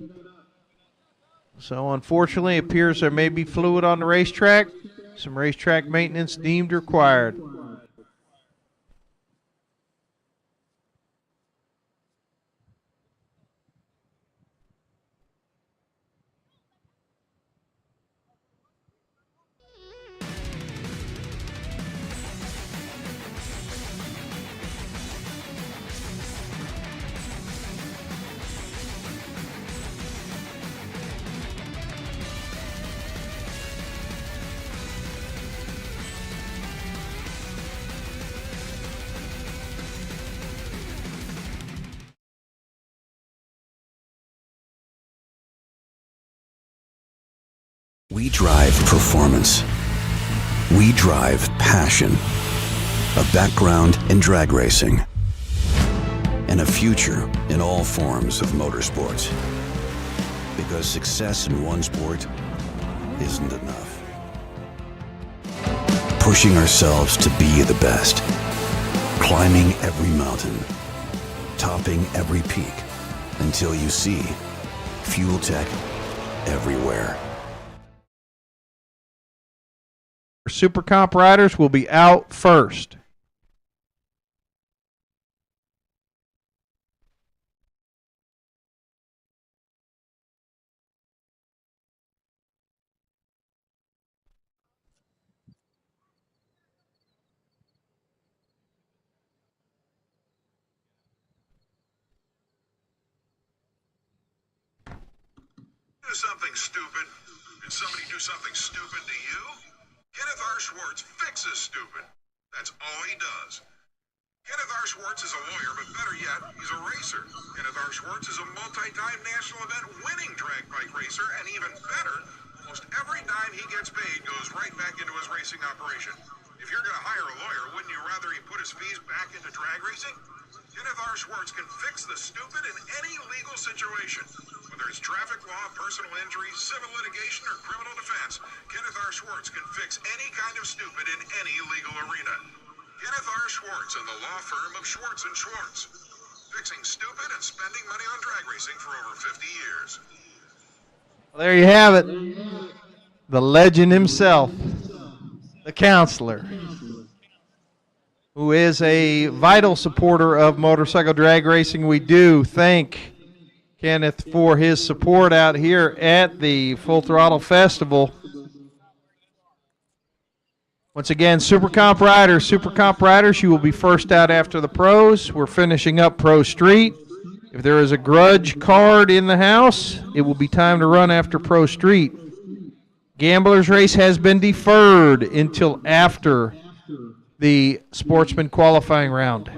So unfortunately, it appears there may be fluid on the racetrack. Some racetrack maintenance deemed required. We drive performance. We drive passion. A background in drag racing. And a future in all forms of motorsports. Because success in one sport isn't enough. Pushing ourselves to be the best. Climbing every mountain. Topping every peak. Until you see Fuel Tech everywhere. Super Comp riders will be out first. something stupid? Did somebody do something stupid to you? Kenneth R. Schwartz fixes stupid. That's all he does. Kenneth R. Schwartz is a lawyer, but better yet, he's a racer. Kenneth R. Schwartz is a multi-time national event winning drag bike racer, and even better, almost every dime he gets paid goes right back into his racing operation. If you're going to hire a lawyer, wouldn't you rather he put his fees back into drag racing? Kenneth R. Schwartz can fix the stupid in any legal situation. Whether it's traffic law, personal injury, civil litigation, or criminal defense, Kenneth R. Schwartz can fix any kind of stupid in any legal arena. Kenneth R. Schwartz and the law firm of Schwartz and Schwartz. Fixing stupid and spending money on drag racing for over 50 years. Well, there you have it. The legend himself, the counselor, who is a vital supporter of motorcycle drag racing. We do thank Kenneth for his support out here at the Full Throttle Festival. Once again, Super Comp Riders, you will be first out after the pros. We're finishing up Pro Street. If there is a grudge card in the house, it will be time to run after Pro Street. Gamblers race has been deferred until after the Sportsman qualifying round.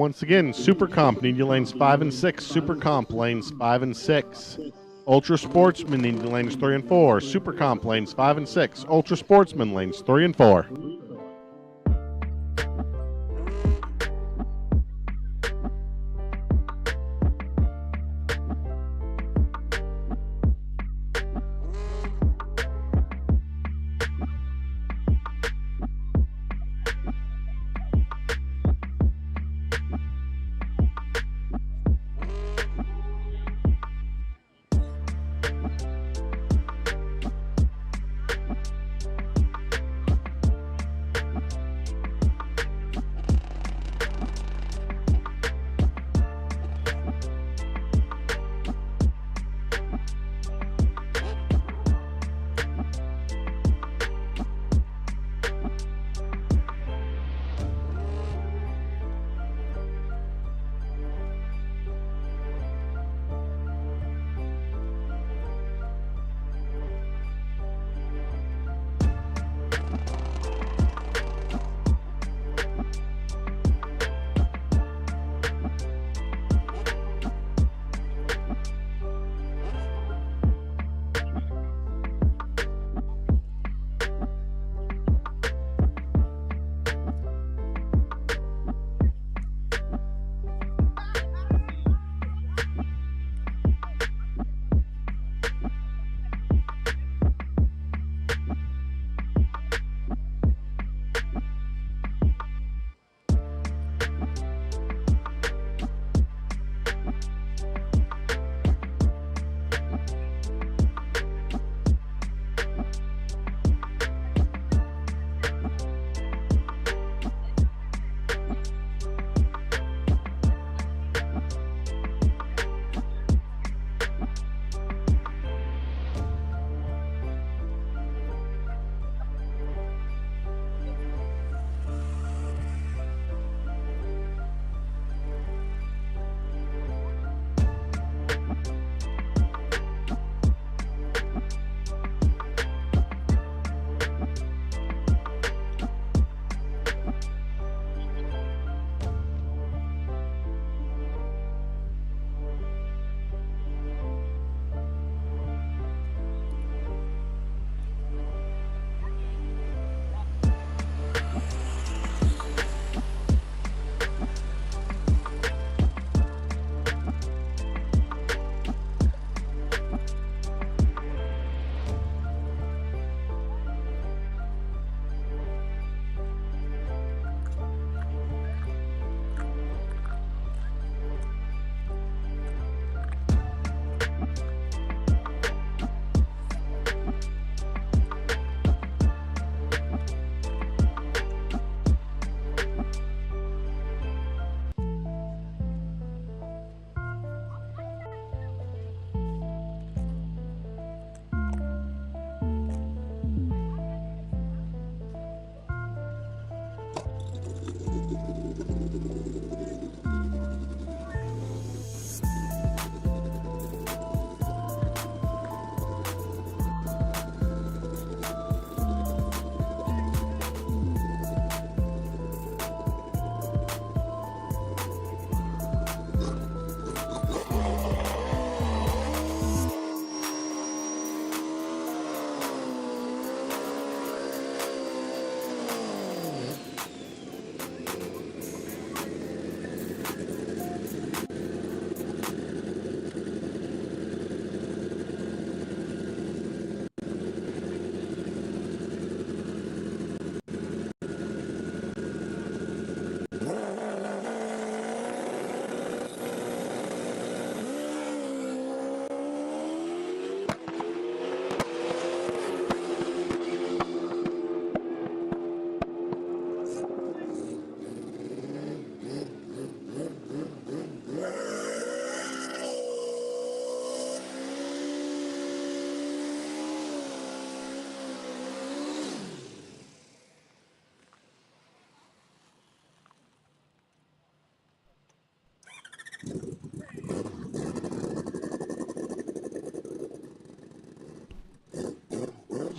Once again, Super Comp need you lanes 5 and 6. Super Comp lanes 5 and 6. Ultra Sportsman need you lanes 3 and 4. Super Comp lanes 5 and 6. Ultra Sportsman lanes 3 and 4.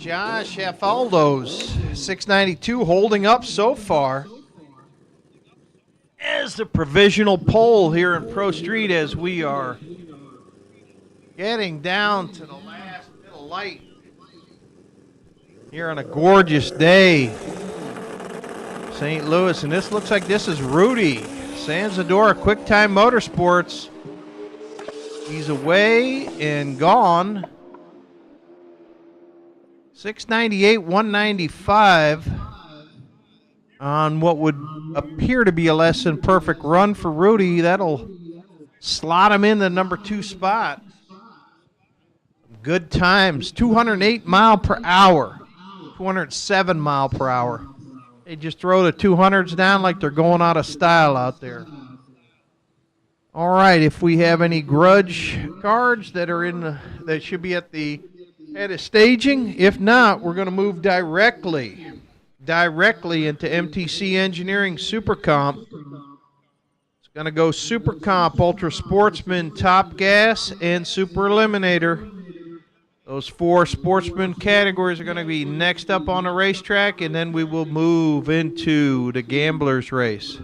Josh Aldo's 692 holding up so far as the provisional pole here in Pro Street as we are getting down to the last bit of light here on a gorgeous day. St. Louis, and this looks like this is Rudy Sanzadora, Quicktime Motorsports. He's away and gone. 698, 195. on what would appear to be a less than perfect run for Rudy. That'll slot him in the number 2 spot. Good times, 208 mile per hour, 207 mile per hour. They just throw the 200s down like they're going out of style out there. All right, if we have any grudge cards that are that should be at the head of staging. If not, we're going to move directly into MTC Engineering Super Comp. It's going to go Super Comp, Ultra Sportsman, Top Gas, and Super Eliminator. Those 4 sportsman categories are going to be next up on the racetrack, and then we will move into the gambler's race.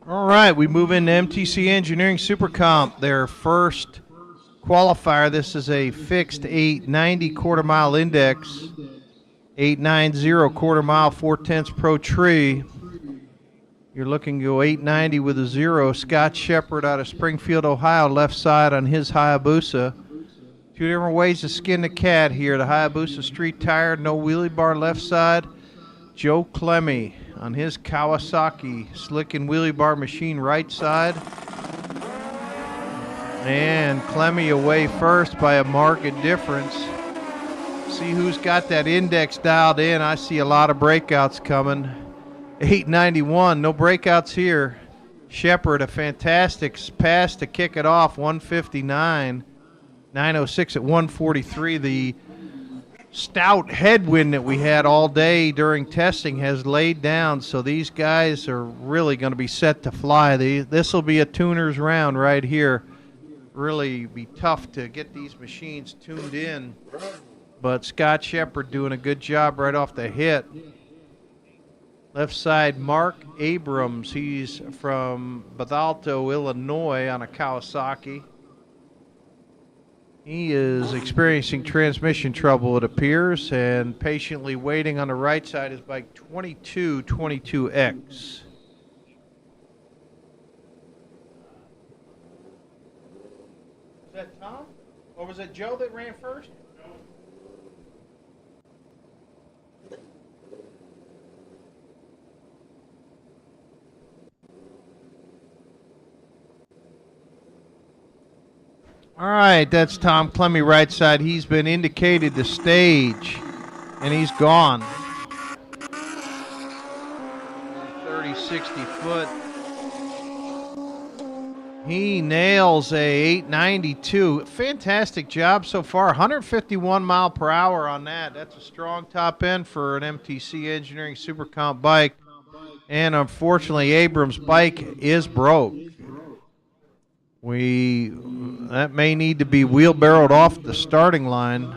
All right, we move into MTC Engineering Super Comp, their first qualifier. This is a fixed 890 quarter mile index, 890 quarter mile, 4/10 pro tree. You're looking to go 890 with a 0. Scott Shepard out of Springfield, Ohio, left side on his Hayabusa. Two different ways to skin the cat here. The Hayabusa street tire, no wheelie bar left side. Joe Clemmy on his Kawasaki slick and wheelie bar machine right side. And Clemmy away first by a marked difference. See who's got that index dialed in. I see a lot of breakouts coming. 891, no breakouts here. Shepard, a fantastic pass to kick it off, 159. 906 at 143. The stout headwind that we had all day during testing has laid down, so these guys are really going to be set to fly. This will be a tuner's round right here. Really be tough to get these machines tuned in, but Scott Shepard doing a good job right off the hit. Left side, Mark Abrams. He's from Bethalto, Illinois on a Kawasaki. He is experiencing transmission trouble, it appears, and patiently waiting on the right side is bike 2222X. Is that Tom? Or was it Joe that ran first? All right, that's Tom Clemmy right side. He's been indicated the stage, and he's gone. 30, 60 foot. He nails a 892. Fantastic job so far. 151 mile per hour on that. That's a strong top end for an MTC Engineering Super Comp bike. And unfortunately, Abrams' bike is broke. That may need to be wheelbarrowed off the starting line.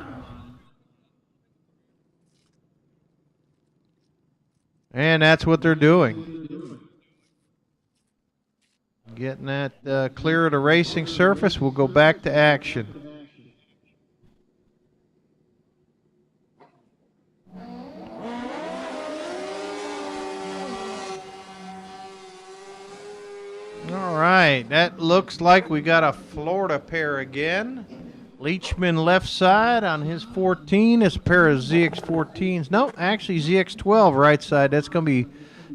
And that's what they're doing. Getting that clear of the racing surface. We'll go back to action. All right, that looks like we got a Florida pair again. Leachman left side on his 14. It's a pair of ZX14s. No, actually ZX12 right side. That's going to be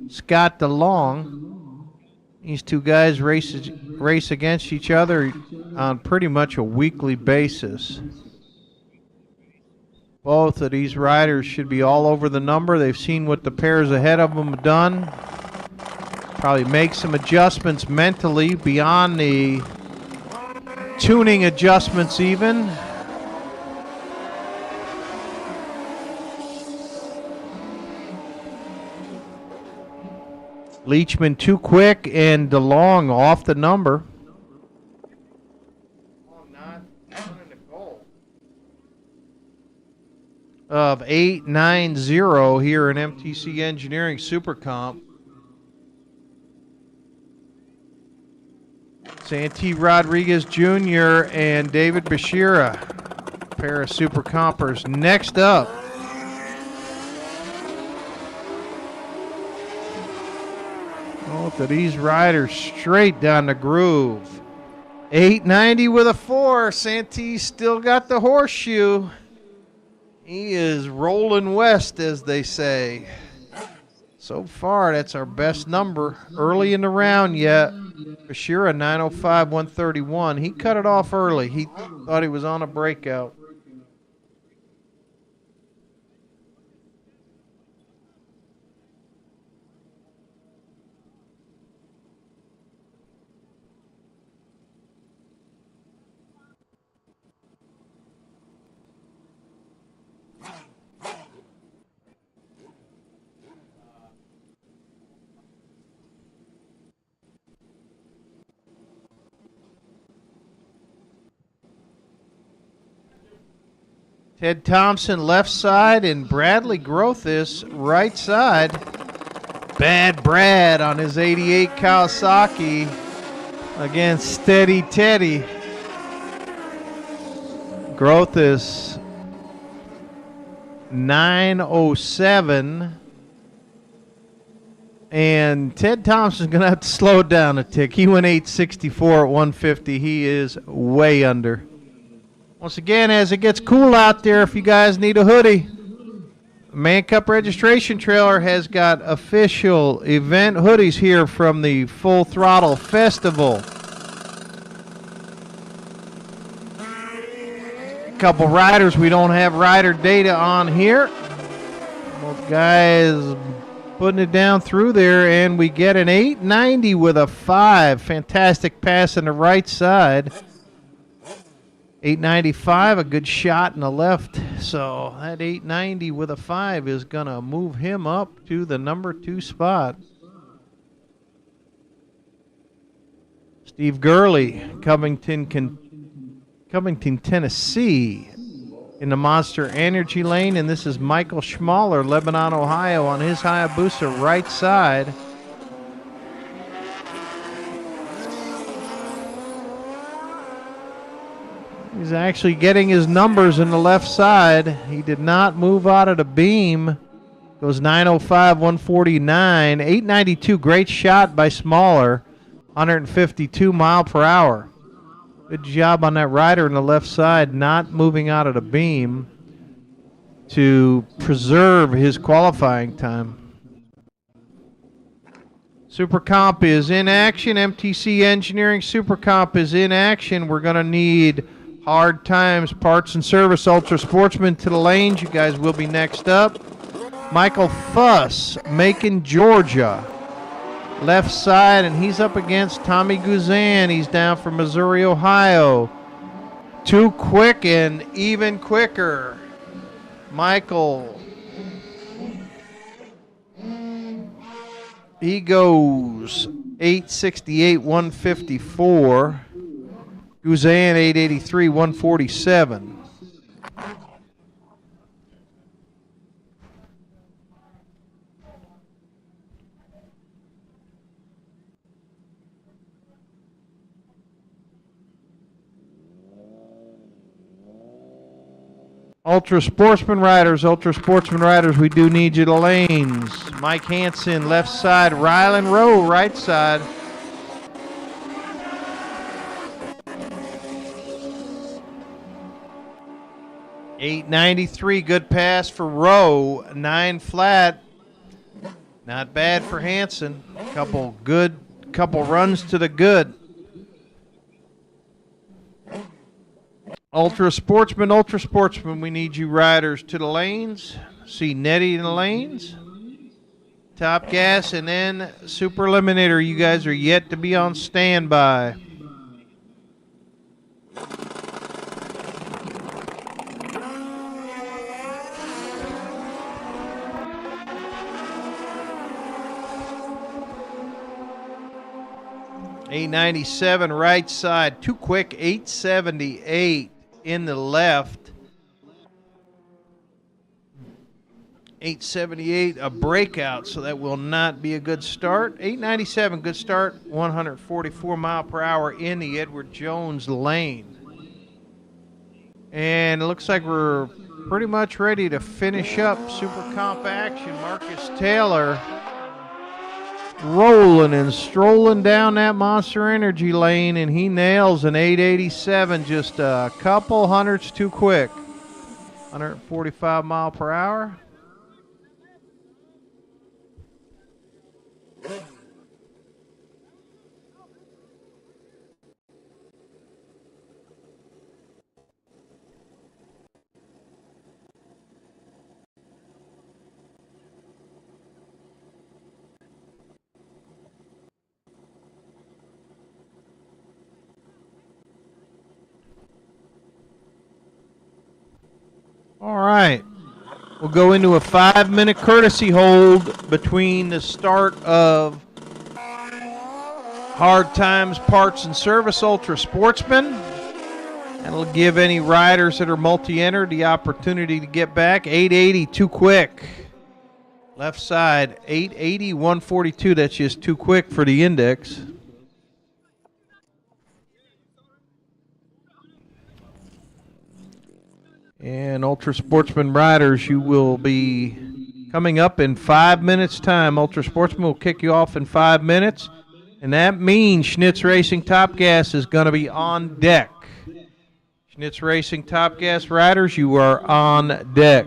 Scott DeLong. These two guys race against each other on pretty much a weekly basis. Both of these riders should be all over the number. They've seen what the pairs ahead of them have done. Probably make some adjustments mentally beyond the tuning adjustments even. Leachman too quick and DeLong off the number. Of 890 here in MTC Engineering Super Comp. Santee Rodriguez Jr. and David Bashira, pair of super compers. Next up, both of these riders straight down the groove. 890 with a 4. Santee still got the horseshoe. He is rolling west, as they say. So far, that's our best number early in the round yet. Bashira 905, 131. He cut it off early. He thought he was on a breakout. Ted Thompson left side and Bradley Grothis right side. Bad Brad on his 88 Kawasaki against Steady Teddy. Growth is 907. And Ted Thompson's going to have to slow it down a tick. He went 864 at 150. He is way under. Once again, as it gets cool out there, if you guys need a hoodie, Man Cup registration trailer has got official event hoodies here from the Full Throttle Festival. A couple riders we don't have rider data on here. Both guys putting it down through there, and we get an 890 with a 5. Fantastic pass on the right side. 895, a good shot in the left. So that 890 with a 5 is going to move him up to the number 2 spot. Steve Gurley, Covington, Tennessee, in the Monster Energy lane, and this is Michael Schmaller, Lebanon, Ohio, on his Hayabusa right side. He's actually getting his numbers in the left side. He did not move out of the beam. Goes 905, 149, 892. Great shot by Smaller, 152 mile per hour. Good job on that rider in the left side, not moving out of the beam to preserve his qualifying time. Super Comp is in action. MTC Engineering Super Comp is in action. We're going to need Hard Times Parts and Service Ultra Sportsman to the lanes. You guys will be next up. Michael Fuss, Macon, Georgia, left side, and he's up against Tommy Guzan. He's down from Missouri, Ohio. Too quick and even quicker. Michael, he goes 868, 154. Guzan 883, 147. Ultra Sportsman riders, we do need you to lanes. Mike Hansen, left side. Rylan Rowe, right side. $893, good pass for Rowe. 9 flat. Not bad for Hansen. Couple runs to the good. Ultra Sportsman, we need you riders to the lanes. See Nettie in the lanes. Top Gas, and then Super Eliminator. You guys are yet to be on standby. $897 right side. Too quick. $878 in the left. $878 a breakout, so that will not be a good start. $897 good start. 144 mile per hour in the Edward Jones lane. And it looks like we're pretty much ready to finish up Super Comp action. Marcus Taylor rolling and strolling down that Monster Energy lane, and he nails an 887, just a couple hundredths too quick. 145 mile per hour. All right, we'll go into a 5-minute courtesy hold between the start of Hard Times Parts and Service Ultra Sportsman. That'll give any riders that are multi-entered the opportunity to get back. 880 too quick. Left side, 880, 142. That's just too quick for the index. And Ultra Sportsman riders, you will be coming up in 5 minutes' time. Ultra Sportsman will kick you off in 5 minutes. And that means Schnitz Racing Top Gas is going to be on deck. Schnitz Racing Top Gas riders, you are on deck.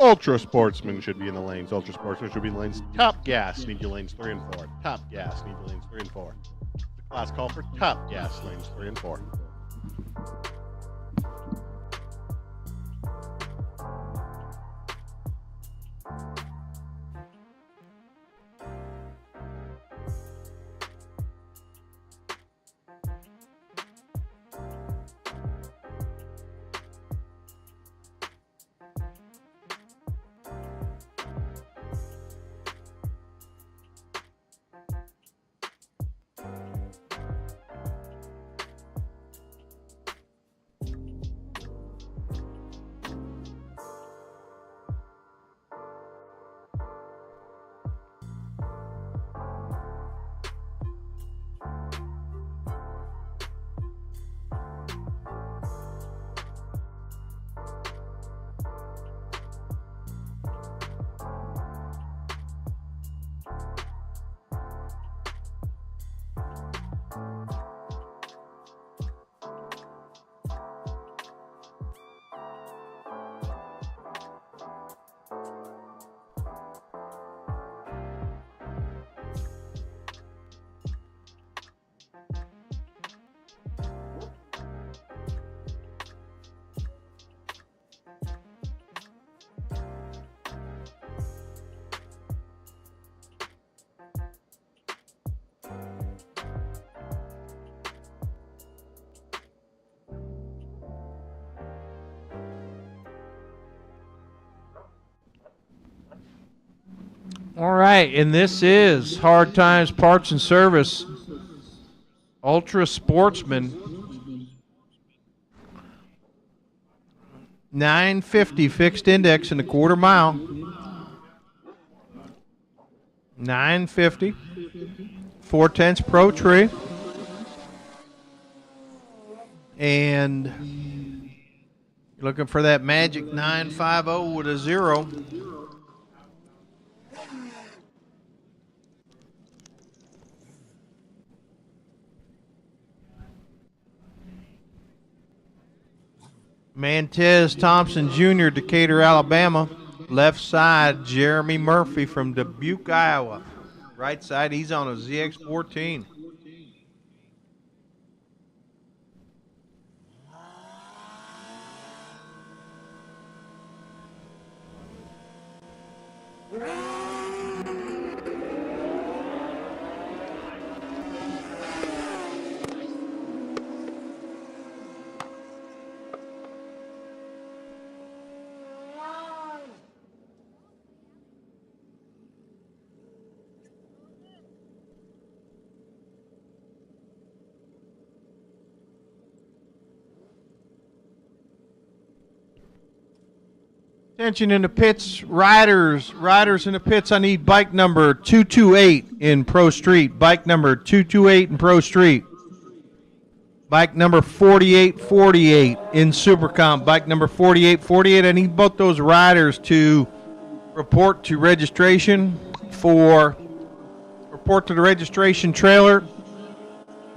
Ultra Sportsman should be in the lanes. Ultra Sportsman should be in the lanes. Top Gas, need your lanes 3 and 4. Top Gas, need your lanes 3 and 4. The class call for Top Gas, lanes 3 and 4. All right, and this is Hard Times Parts and Service Ultra Sportsman. 950 fixed index in the quarter mile. 950. 4/10 Pro Tree. And you're looking for that magic 950 with a 0. Mantez Thompson Jr., Decatur, Alabama. Left side, Jeremy Murphy from Dubuque, Iowa. Right side, he's on a ZX14. Attention in the pits, riders in the pits. I need bike number 228 in Pro Street. Bike number 228 in Pro Street. Bike number 4848 in Super Comp. Bike number 4848. I need both those riders to report to registration report to the registration trailer.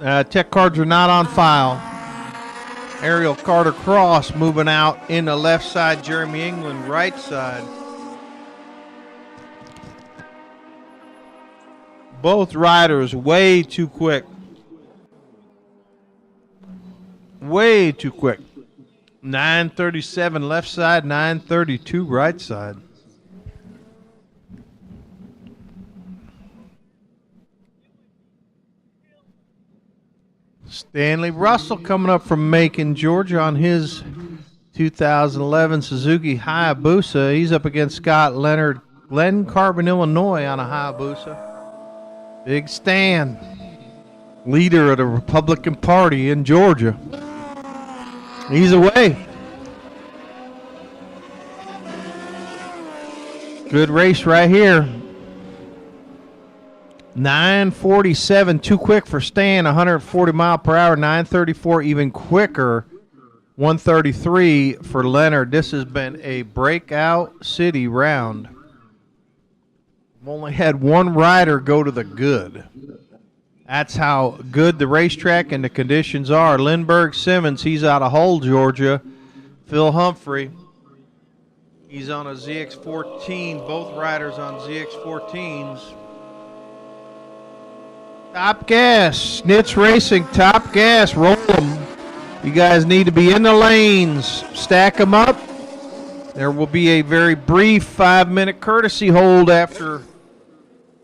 Tech cards are not on file. Ariel Carter Cross moving out in the left side. Jeremy England right side. Both riders way too quick. Way too quick. 937 left side, 932 right side. Stanley Russell coming up from Macon, Georgia on his 2011 Suzuki Hayabusa. He's up against Scott Leonard, Glen Carbon, Illinois on a Hayabusa. Big Stan, leader of the Republican Party in Georgia. He's away. Good race right here. 947, too quick for Stan, 140 mile per hour, 934, even quicker, 133 for Leonard. This has been a breakout city round. We've only had one rider go to the good. That's how good the racetrack and the conditions are. Lindbergh Simmons, he's out of Hull, Georgia. Phil Humphrey, he's on a ZX14, both riders on ZX14s. Top gas, Schnitz Racing, top gas, roll them. You guys need to be in the lanes, stack them up. There will be a very brief 5-minute courtesy hold after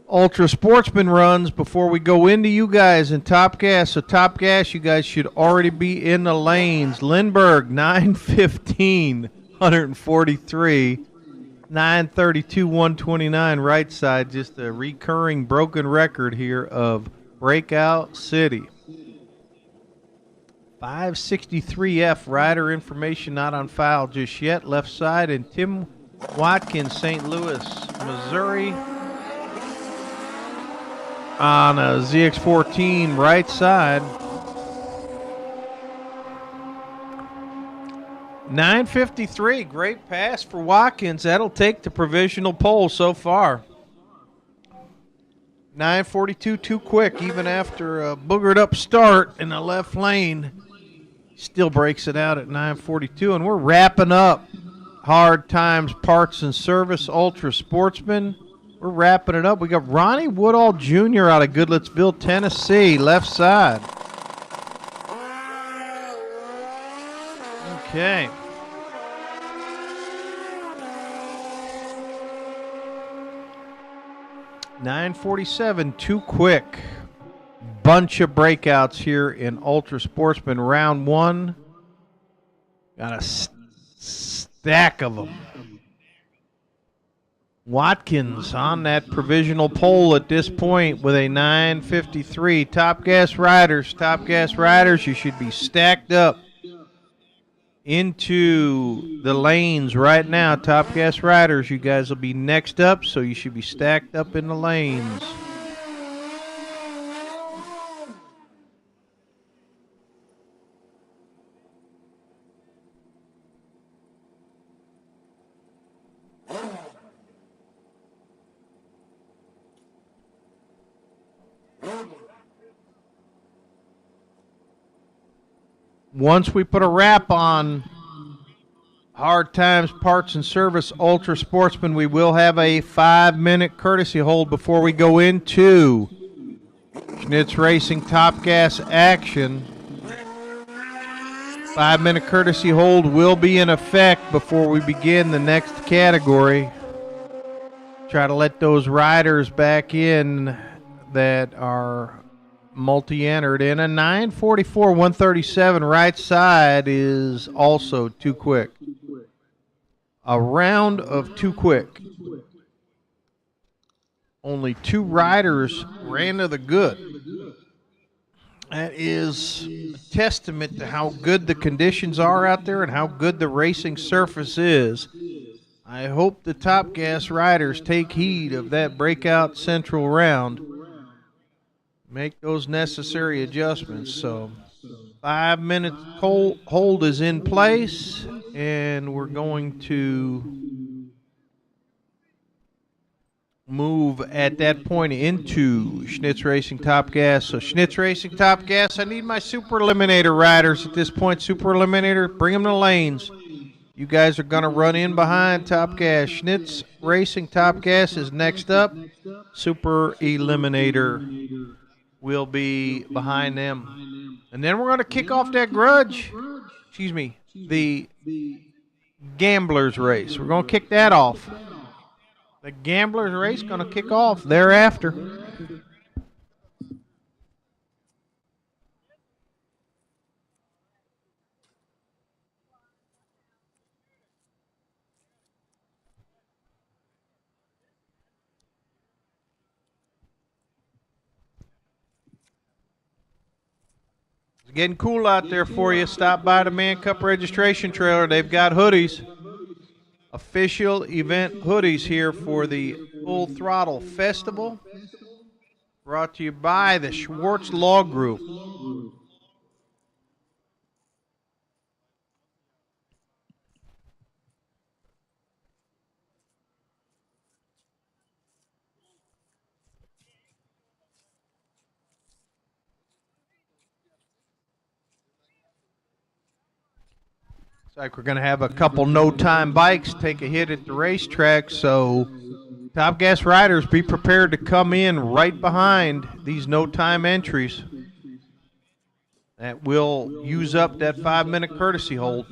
Ultra Sportsman runs before we go into you guys in top gas. So top gas, you guys should already be in the lanes. Lindbergh, 915, 143. 932, 129 right side. Just a recurring broken record here of Breakout City. 563F rider information not on file just yet. Left side, and Tim Watkins, St. Louis, Missouri, on a ZX14 right side. 953, great pass for Watkins. That'll take the provisional pole so far. 942, too quick, even after a boogered up start in the left lane. Still breaks it out at 942, and we're wrapping up Hard Times Parts and Service Ultra Sportsman. We're wrapping it up. We got Ronnie Woodall Jr. out of Goodlettsville, Tennessee, left side. Okay. $947, too quick. Bunch of breakouts here in Ultra Sportsman round one. Got a stack of them. Watkins on that provisional pole at this point with a 9:53. Top Gas Riders, you should be stacked up into the lanes right now. Top Gas Riders, you guys will be next up, so you should be stacked up in the lanes. Once we put a wrap on Hard Times Parts and Service Ultra Sportsman, we will have a 5-minute courtesy hold before we go into Schwartz Racing Top Gas action. 5-minute courtesy hold will be in effect before we begin the next category. Try to let those riders back in that are multi-entered. In a 9:44, 137 right side is also too quick. A round of too quick. Only 2 riders ran to the good. That is a testament to how good the conditions are out there and how good the racing surface is. I hope the Top Gas riders take heed of that breakout central round. Make those necessary adjustments. So 5 minutes hold is in place, and we're going to move at that point into Schwartz Racing Top Gas. So Schwartz Racing Top Gas, I need my Super Eliminator riders at this point. Super Eliminator, bring them to lanes. You guys are going to run in behind Top Gas. Schwartz Racing Top Gas is next up. Super Eliminator will be behind them. And then we're going to kick off that the Gamblers race. We're going to kick that off. The Gamblers race going to kick off thereafter. It's getting cool out there for you. Stop by the Man Cup registration trailer. They've got hoodies. Official event hoodies here for the Full Throttle Festival. Brought to you by the Schwartz Law Group. Looks like we're going to have a couple no-time bikes take a hit at the racetrack, so Top Gas riders, be prepared to come in right behind these no-time entries. That will use up that 5-minute courtesy hold.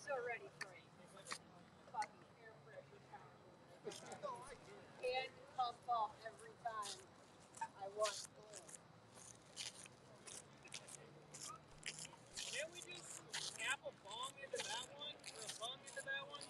So ready for it. Fucking air pressure power. And pump off every time I want glue. Can't we just tap a bong into that one? Or a bung into that one?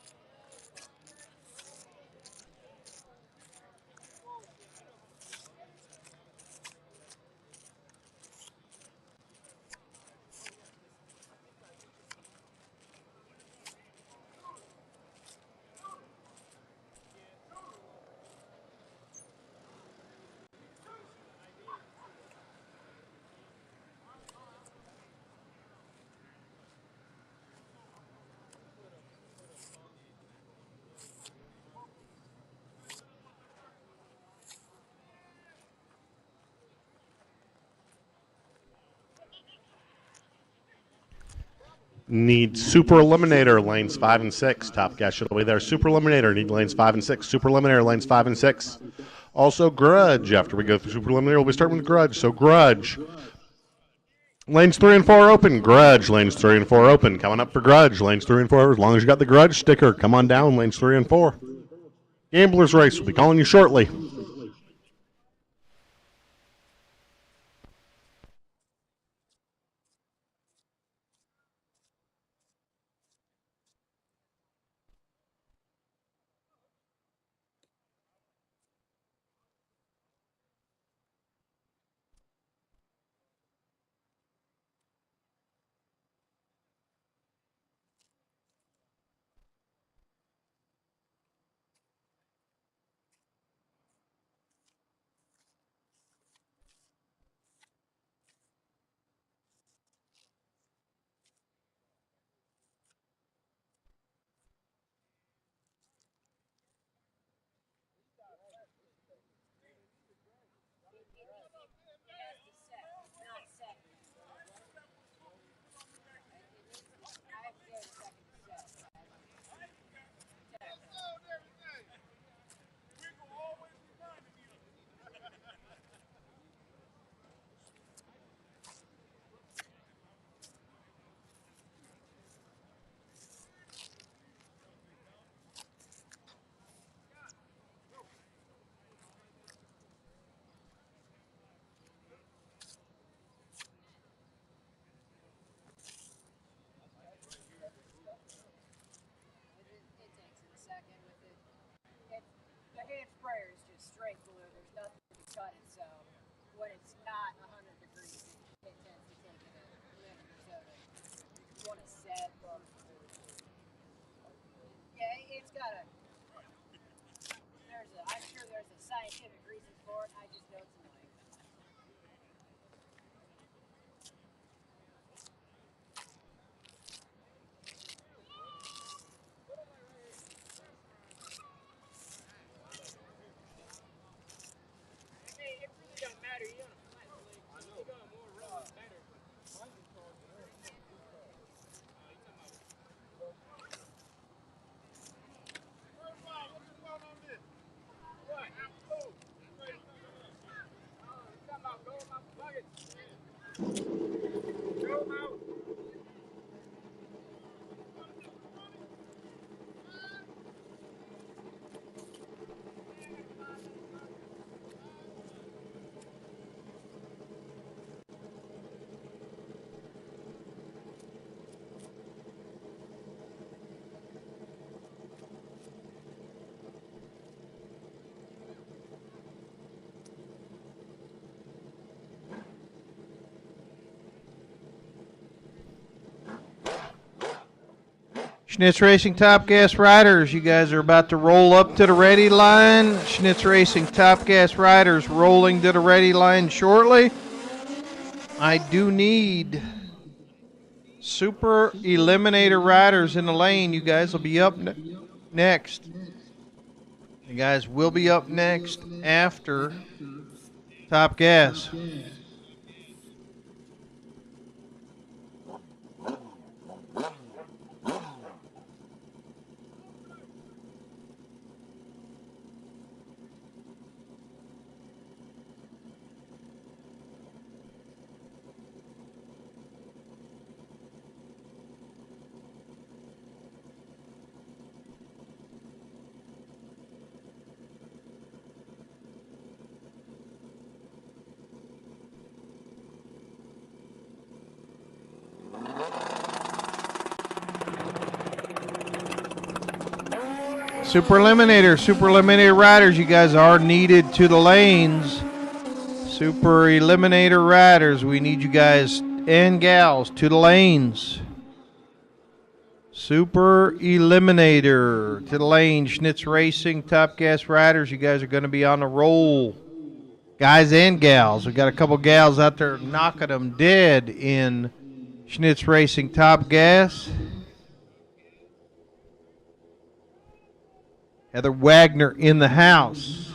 Need Super Eliminator, lanes 5 and 6. Top gas should be there. Super Eliminator, need lanes 5 and 6. Super Eliminator, lanes 5 and 6. Also, Grudge. After we go through Super Eliminator, we'll be starting with Grudge. So, Grudge. Lanes 3 and 4 open. Grudge. Lanes 3 and 4 open. Coming up for Grudge. Lanes 3 and 4. As long as you got the Grudge sticker, come on down. Lanes 3 and 4. Gamblers Race. We'll be calling you shortly. The hand sprayer is just straight glue. There's nothing to cut it, so when it's not 100 degrees, it tends to take it a minute or so to want to set. Yeah, it's got a. I'm sure there's a scientific reason for it. I just know it's annoying. Hey, it really don't matter. You got a flat blade. Schnitz Racing Top Gas riders, you guys are about to roll up to the ready line. Schnitz Racing Top Gas riders rolling to the ready line shortly. I do need Super Eliminator riders in the lane. You guys will be up next. You guys will be up next after Top Gas. Super Eliminator riders, you guys are needed to the lanes. Super Eliminator riders, we need you guys and gals to the lanes. Super Eliminator to the lane. Schnitz Racing Top Gas riders, you guys are going to be on the roll. Guys and gals, we got a couple gals out there knocking them dead in Schnitz Racing Top Gas. Heather Wagner in the house.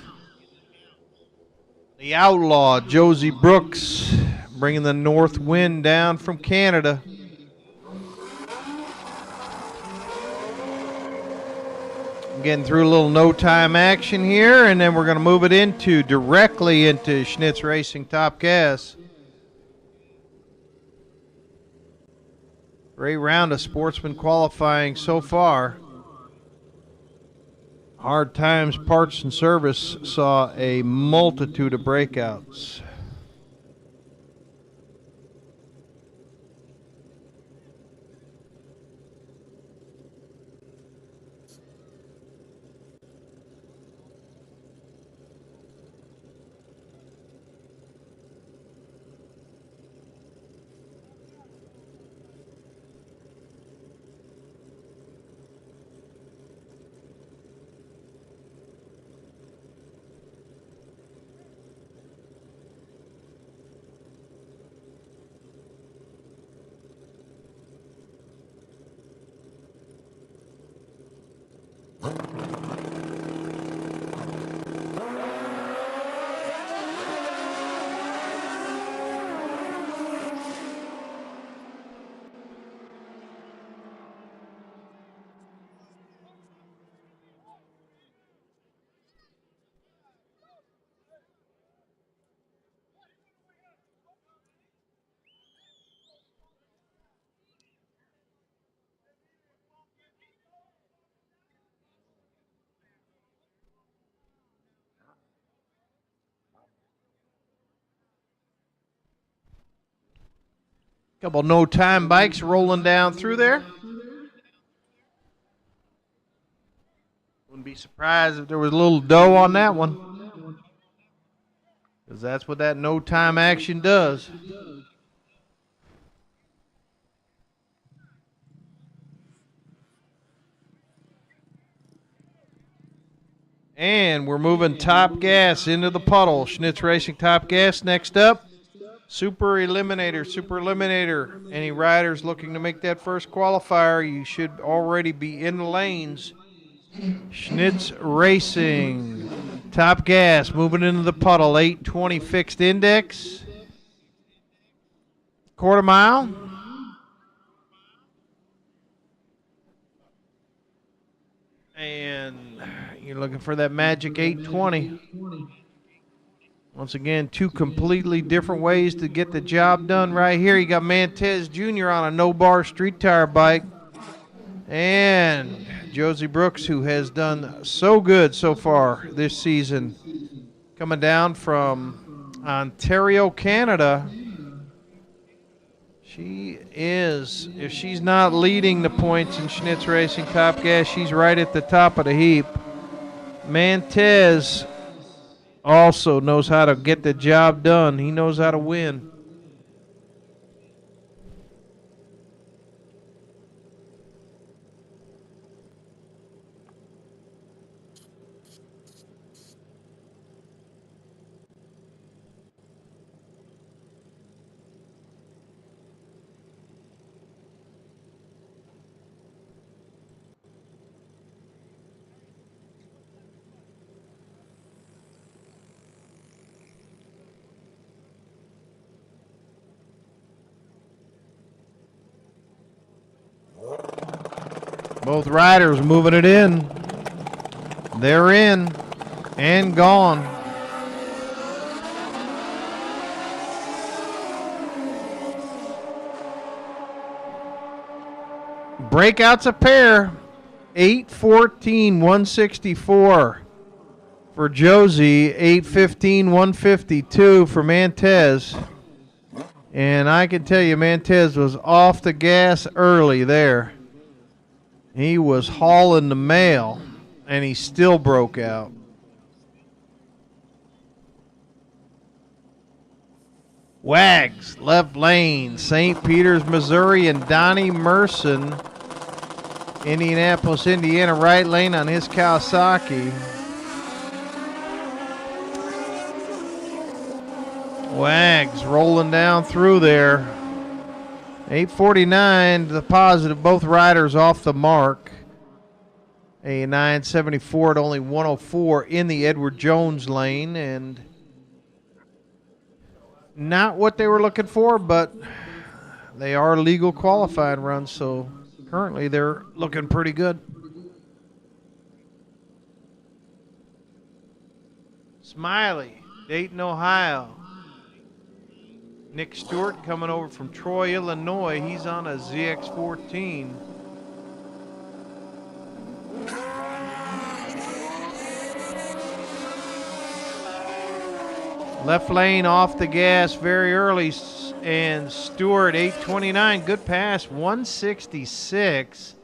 The Outlaw, Josie Brooks, bringing the north wind down from Canada. Getting through a little no-time action here, and then we're going to move it directly into Schnitz Racing Top Gas. Great round of sportsman qualifying so far. Hard Times Parts and Service saw a multitude of breakouts. Couple no-time bikes rolling down through there. Wouldn't be surprised if there was a little dough on that one, because that's what that no-time action does. And we're moving Top Gas into the puddle. Schnitz Racing Top Gas next up. Super Eliminator. Any riders looking to make that first qualifier, you should already be in the lanes. Schnitz Racing Top Gas moving into the puddle. 820 fixed index. Quarter mile. And you're looking for that magic 820. Once again, two completely different ways to get the job done right here. You got Mantez Jr. on a no-bar street tire bike. And Josie Brooks, who has done so good so far this season, coming down from Ontario, Canada. She is, if she's not leading the points in Schnitz Racing Top Gas, she's right at the top of the heap. Mantez also knows how to get the job done. He knows how to win. Both riders moving it in. They're in and gone. Breakouts a pair. 8:14, 164 for Josie. 8:15, 152 for Mantez. And I can tell you, Mantez was off the gas early there. He was hauling the mail, and he still broke out. Wags, left lane, St. Peters, Missouri, and Donnie Merson, Indianapolis, Indiana, right lane on his Kawasaki. Wags rolling down through there. 8:49 to the positive, both riders off the mark. A 974 at only 104 in the Edward Jones lane, and not what they were looking for, but they are legal qualifying runs, so currently they're looking pretty good. Smiley, Dayton, Ohio. Nick Stewart coming over from Troy, Illinois. He's on a ZX14. Left lane off the gas very early, and Stewart 8:29. Good pass, 166.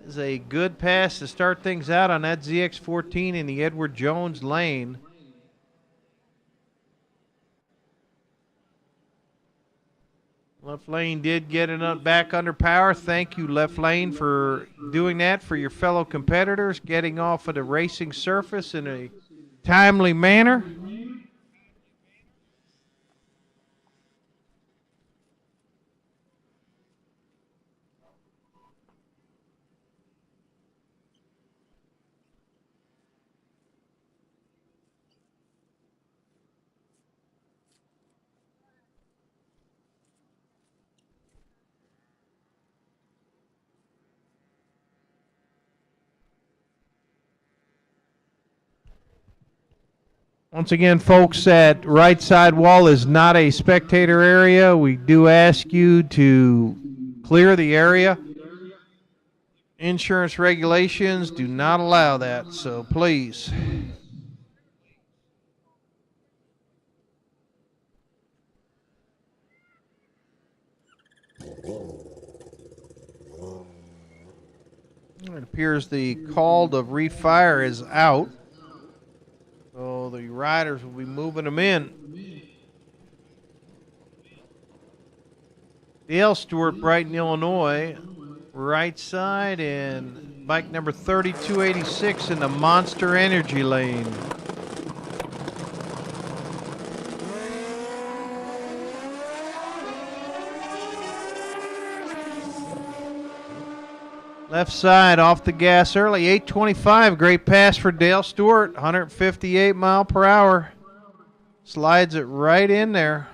Is a good pass to start things out on that ZX14 in the Edward Jones lane. Left lane did get it back under power. Thank you, left lane, for doing that for your fellow competitors, getting off of the racing surface in a timely manner. Once again, folks, that right side wall is not a spectator area. We do ask you to clear the area. Insurance regulations do not allow that, so please. It appears the call to refire is out. So the riders will be moving them in. Dale Stewart, Brighton, Illinois, right side, and bike number 3286 in the Monster Energy lane. Left side off the gas early, 8:25. Great pass for Dale Stewart, 158 mile per hour. Slides it right in there.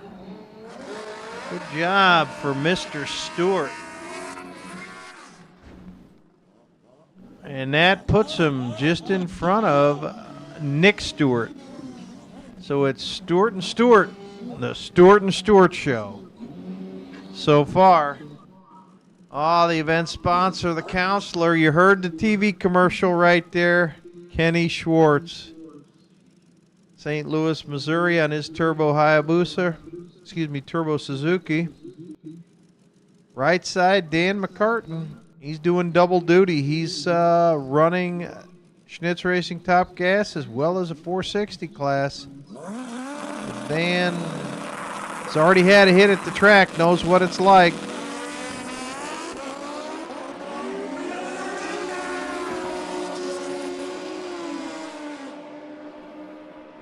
Good job for Mr. Stewart. And that puts him just in front of Nick Stewart. So it's Stewart and Stewart, the Stewart and Stewart show. So far. Oh, the event sponsor, the counselor. You heard the TV commercial right there. Kenny Schwartz. St. Louis, Missouri on his Turbo Suzuki. Right side, Dan McCartan. He's doing double duty. He's running Schnitz Racing Top Gas as well as a 460 class. Dan has already had a hit at the track, knows what it's like.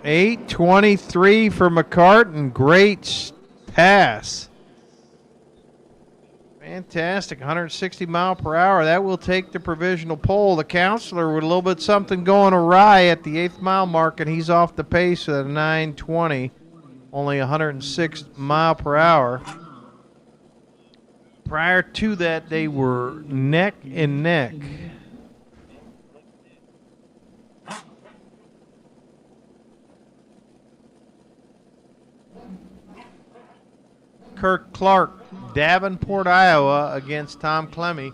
$8.23 for McCartan. Great pass. Fantastic. 160 mile per hour. That will take the provisional pole. The counselor with a little bit something going awry at the 8th mile mark, and he's off the pace at a 9:20. Only 106 mile per hour. Prior to that, they were neck and neck. Kirk Clark, Davenport, Iowa, against Tom Clemmy.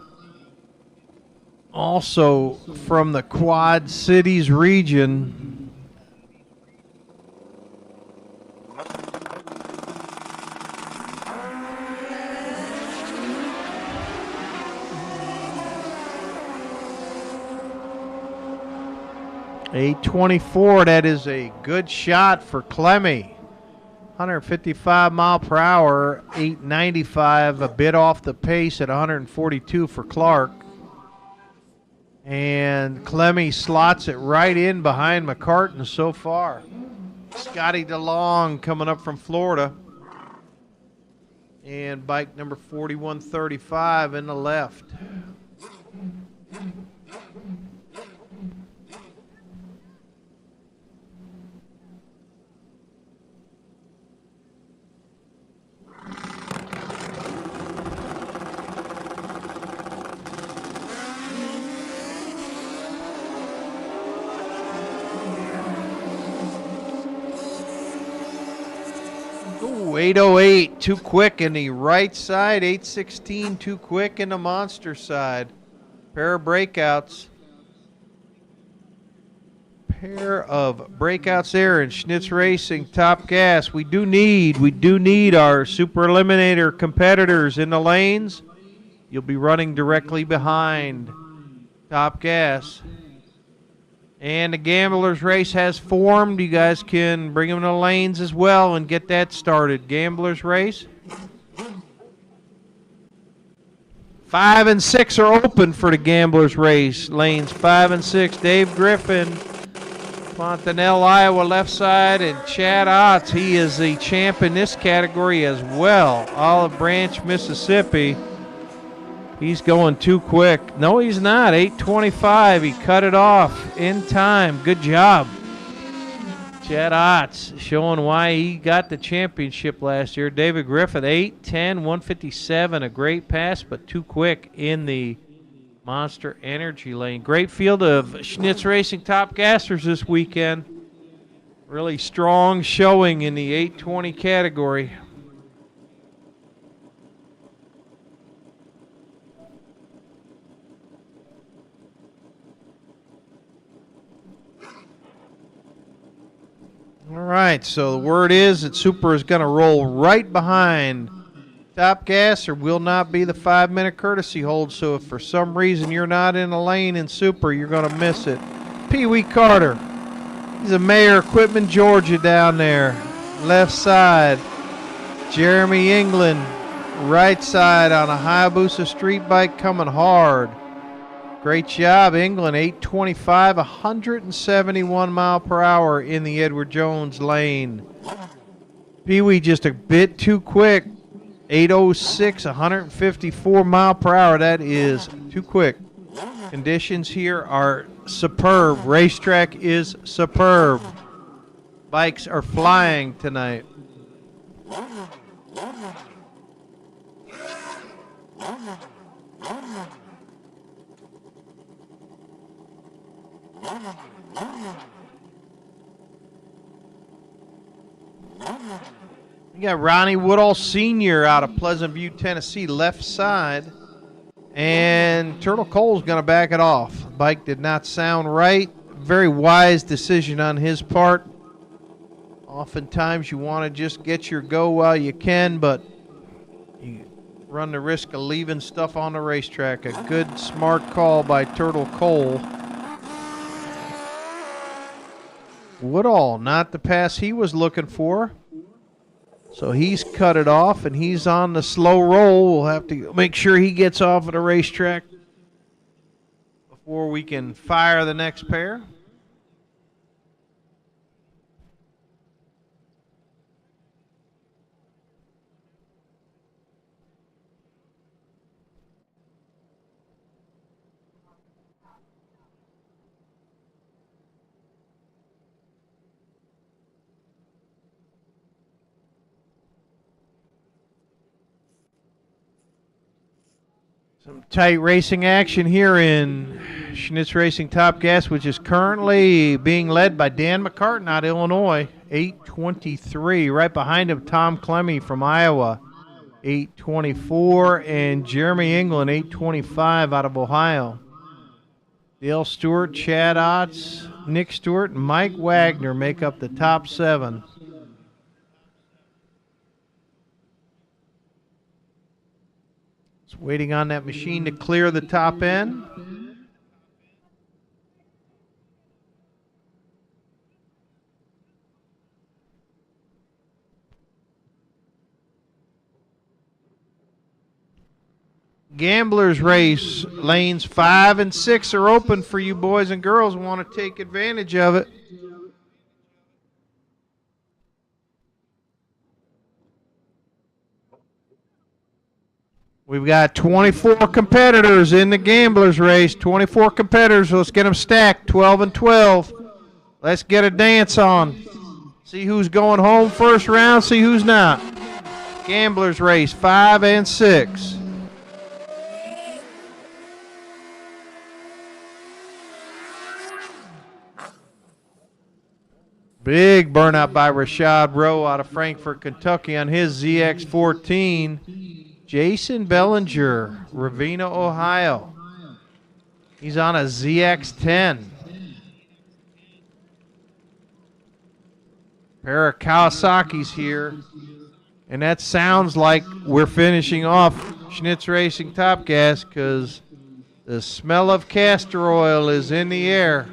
Also from the Quad Cities region. .824, that is a good shot for Clemmy. 155 mile per hour, 895, a bit off the pace at 142 for Clark. And Clemmy slots it right in behind McCartan so far. Scotty DeLong coming up from Florida. And bike number 4135 in the left. Ooh, 808, too quick in the right side. 816, too quick in the monster side. Pair of breakouts. Pair of breakouts there in Schnitz Racing, Top Gas. We do need our Super Eliminator competitors in the lanes. You'll be running directly behind Top Gas. And the Gamblers Race has formed. You guys can bring them in the lanes as well and get that started. Gamblers Race. 5 and 6 are open for the Gamblers Race. Lanes 5 and 6. Dave Griffin, Fontanelle, Iowa, left side, and Chad Otts. He is the champ in this category as well. Olive Branch, Mississippi. He's going too quick. No, he's not. 825. He cut it off in time. Good job. Chad Otts showing why he got the championship last year. David Griffith, 810, 157. A great pass, but too quick in the Monster Energy lane. Great field of Schnitz Racing Top Gassers this weekend. Really strong showing in the 820 category. All right, so the word is that Super is going to roll right behind Top Gas. There will not be the 5-minute courtesy hold, so if for some reason you're not in a lane in Super, you're going to miss it. Pee Wee Carter, he's a Mayor Equipment, Georgia down there. Left side, Jeremy England, right side on a Hayabusa street bike coming hard. Great job, England. 825, 171 mile per hour in the Edward Jones lane. Pee Wee just a bit too quick. 806, 154 mile per hour. That is too quick. Conditions here are superb. Racetrack is superb. Bikes are flying tonight. You got Ronnie Woodall Sr. out of Pleasant View, Tennessee, left side. And Turtle Cole's going to back it off. Bike did not sound right. Very wise decision on his part. Oftentimes you want to just get your go while you can, but you run the risk of leaving stuff on the racetrack. A good, smart call by Turtle Cole. Woodall, not the pass he was looking for. So he's cut it off, and he's on the slow roll. We'll have to make sure he gets off of the racetrack before we can fire the next pair. Some tight racing action here in Schnitz Racing Top Gas, which is currently being led by Dan McCartan out of Illinois, 8:23. Right behind him, Tom Clemmy from Iowa, 8:24, and Jeremy England, 8:25 out of Ohio. Dale Stewart, Chad Otts, Nick Stewart, and Mike Wagner make up the top 7. Just waiting on that machine to clear the top end. Gamblers race. Lanes 5 and 6 are open for you boys and girls who want to take advantage of it. We've got 24 competitors in the Gamblers race. 24 competitors. Let's get them stacked. 12 and 12. Let's get a dance on. See who's going home first round. See who's not. Gamblers race 5 and 6. Big burnout by Rashad Rowe out of Frankfort, Kentucky on his ZX14. Jason Bellinger, Ravenna, Ohio. He's on a ZX10. Pair of Kawasaki's here. And that sounds like we're finishing off Schnitz Racing Top Gas because the smell of castor oil is in the air.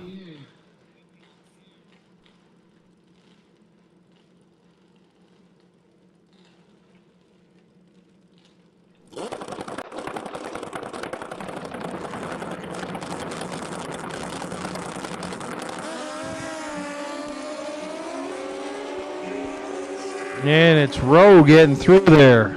And it's Rowe getting through there.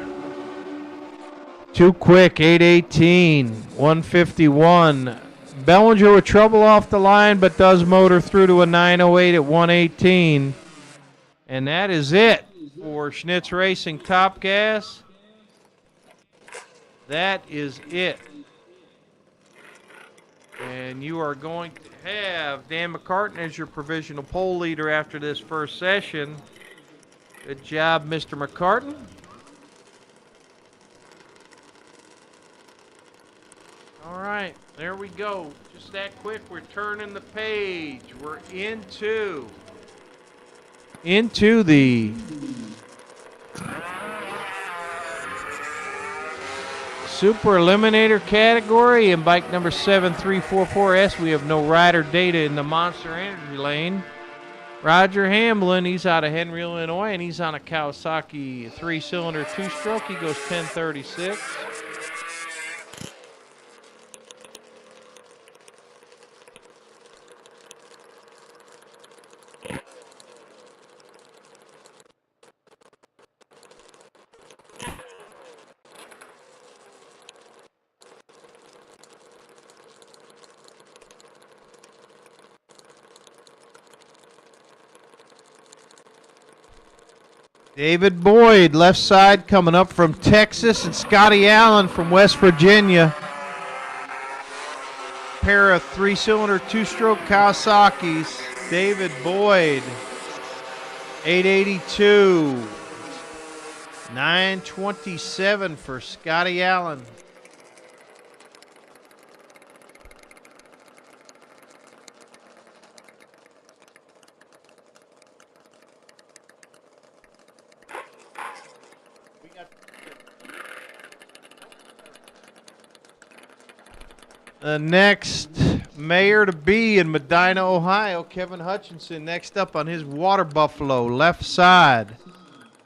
Too quick, 8:18, 151. Bellinger with trouble off the line, but does motor through to a 9:08 at 1:18. And that is it for Schnitz Racing Top Gas. That is it. And you are going to have Dan McCartan as your provisional pole leader after this first session. Good job, Mr. McCartan. All right, there we go. Just that quick, we're turning the page. We're into the Super Eliminator category in bike number 7344S. We have no rider data in the Monster Energy lane. Roger Hamlin, he's out of Henry, Illinois, and he's on a Kawasaki 3-cylinder 2-stroke. He goes 10:36. David Boyd, left side, coming up from Texas, and Scotty Allen from West Virginia. Pair of 3-cylinder 2-stroke Kawasaki's. David Boyd, 882. 927 for Scotty Allen. The next mayor to be in Medina, Ohio, Kevin Hutchinson, next up on his Water Buffalo, left side.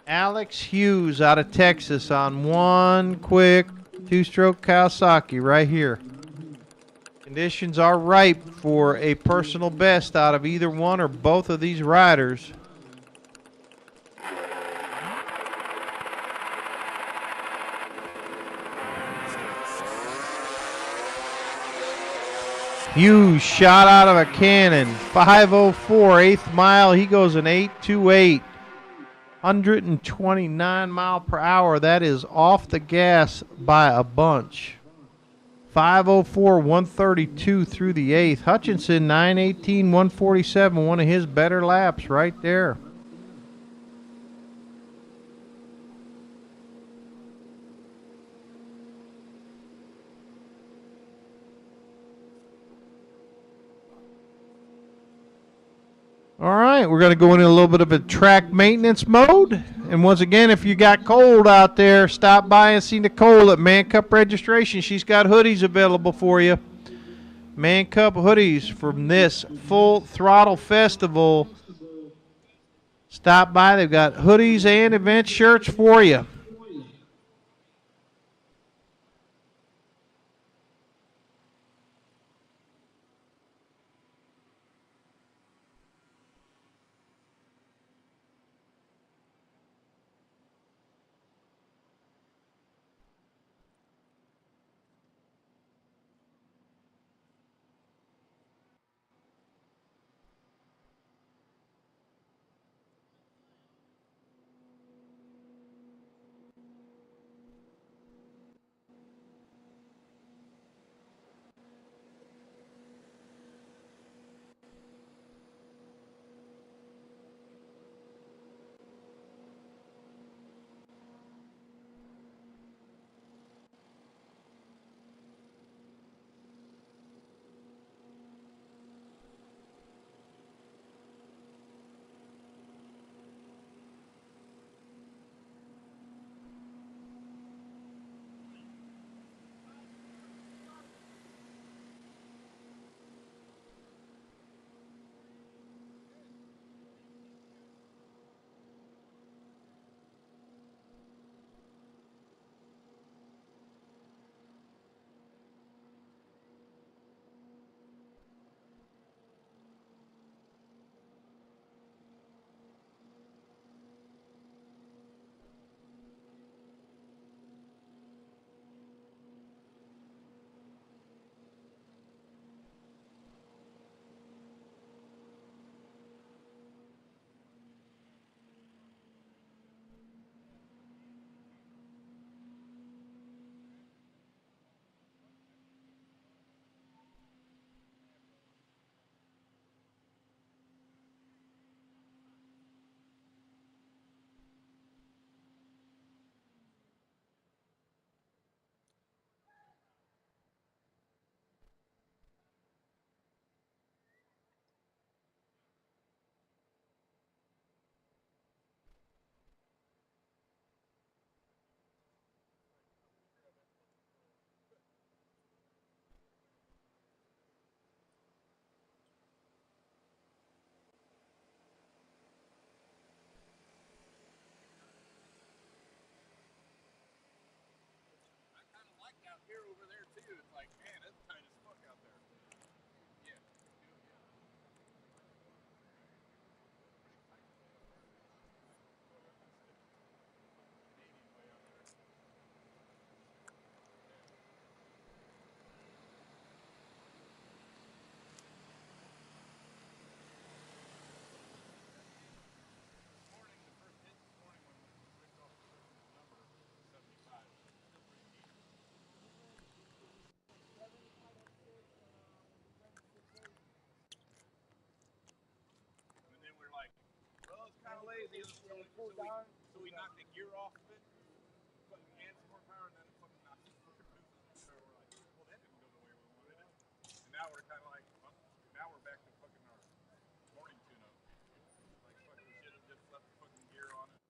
Alex Hughes out of Texas on one quick 2-stroke Kawasaki right here. Conditions are ripe for a personal best out of either one or both of these riders. Hughes shot out of a cannon. 5:04, 8th mile. He goes an 8:28. 129 mile per hour. That is off the gas by a bunch. 5:04, 132 through the 8th. Hutchinson, 9:18, 147. One of his better laps right there. All right, we're going to go into a little bit of a track maintenance mode. And once again, if you got cold out there, stop by and see Nicole at Man Cup Registration. She's got hoodies available for you. Man Cup hoodies from this Full Throttle Festival. Stop by. They've got hoodies and event shirts for you. So we knocked the gear off of it, fucking and some more power, and then fucking knocked the fucking roof of the car. We're like, well, that didn't go the way we wanted it. And now we're kind of like, well, now we're back to fucking our morning tune-up. Like, fuck, we should have just left the fucking gear on it.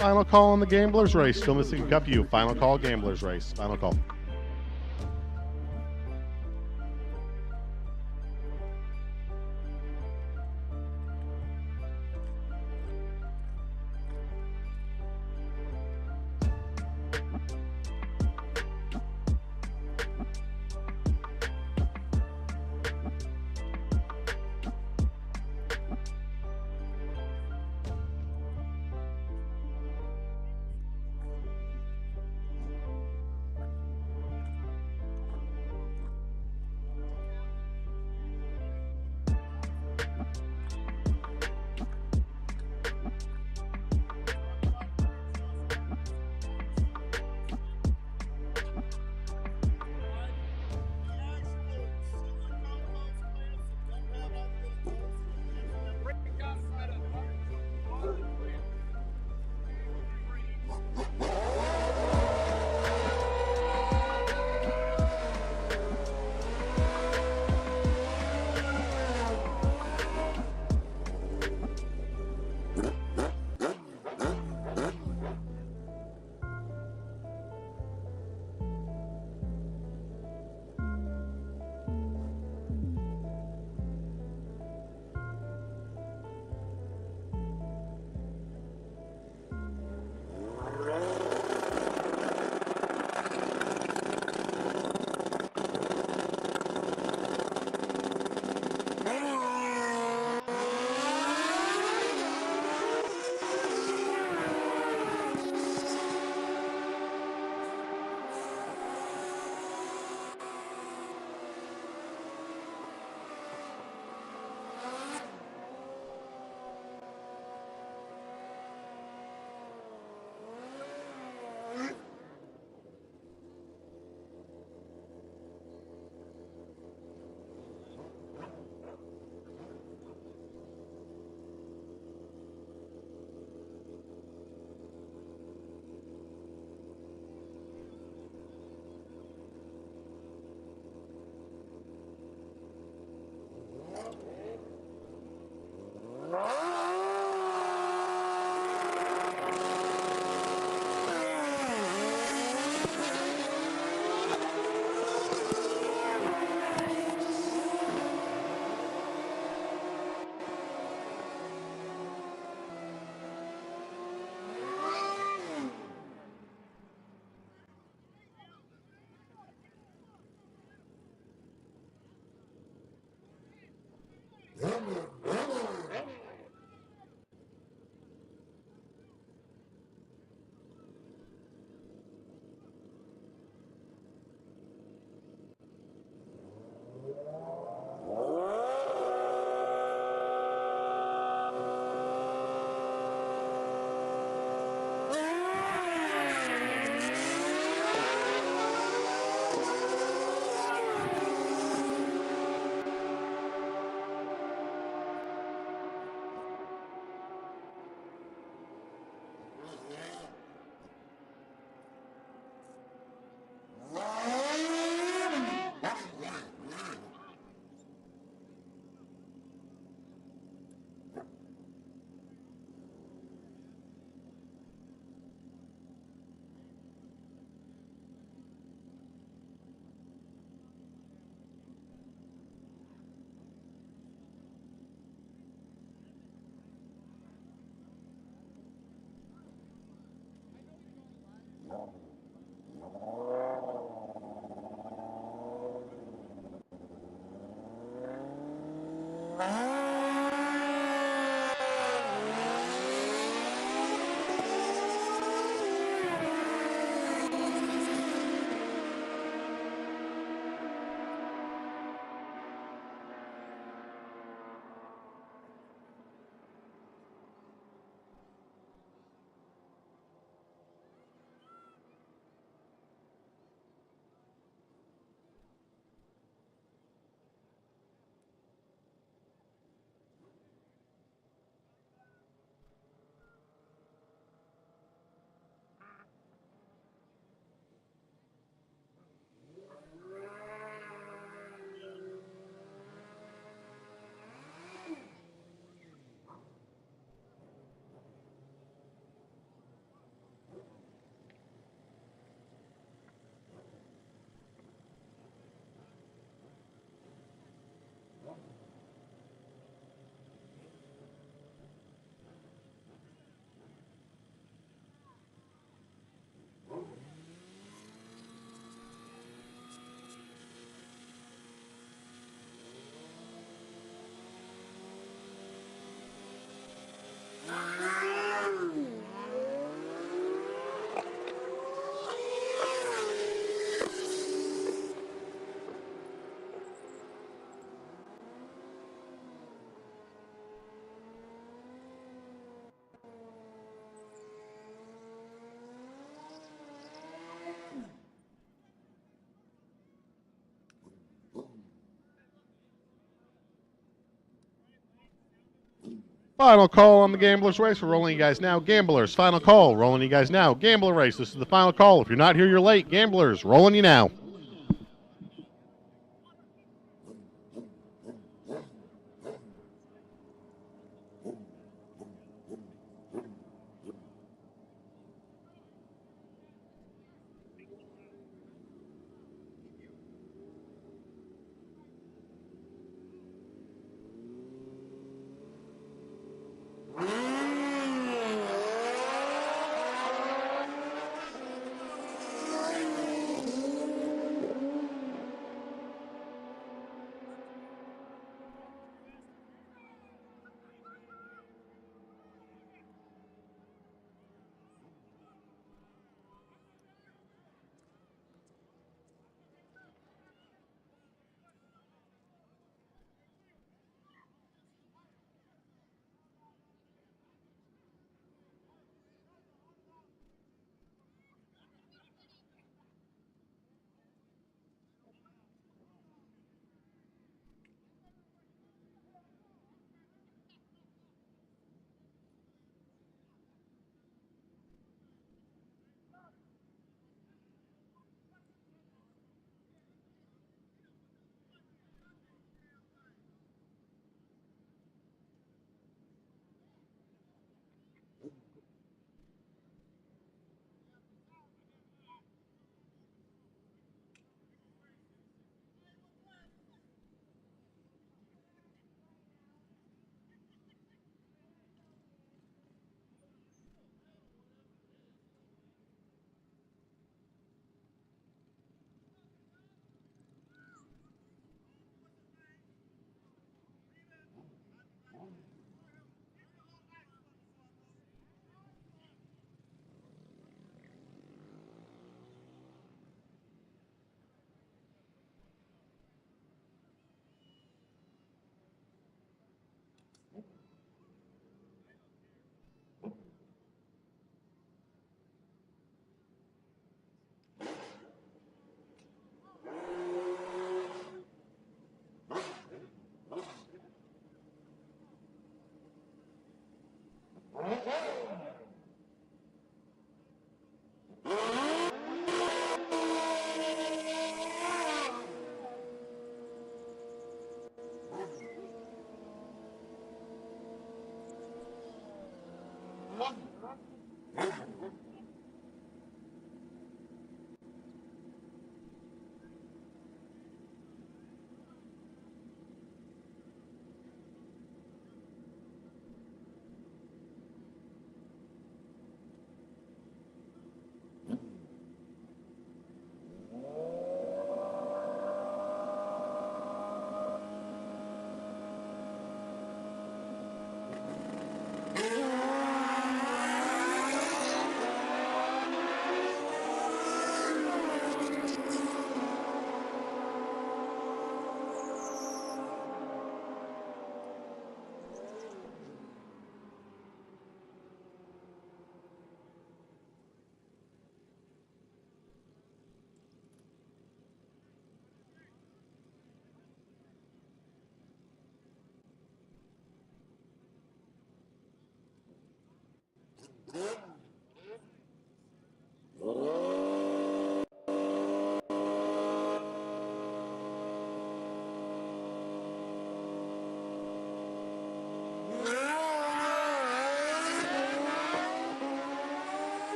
Final call on the Gamblers race. Still missing a cup view. Final call, Gamblers race. Final call. Final call on the Gamblers race. We're rolling you guys now. Gamblers, final call. Rolling you guys now. Gambler race. This is the final call. If you're not here, you're late. Gamblers, rolling you now.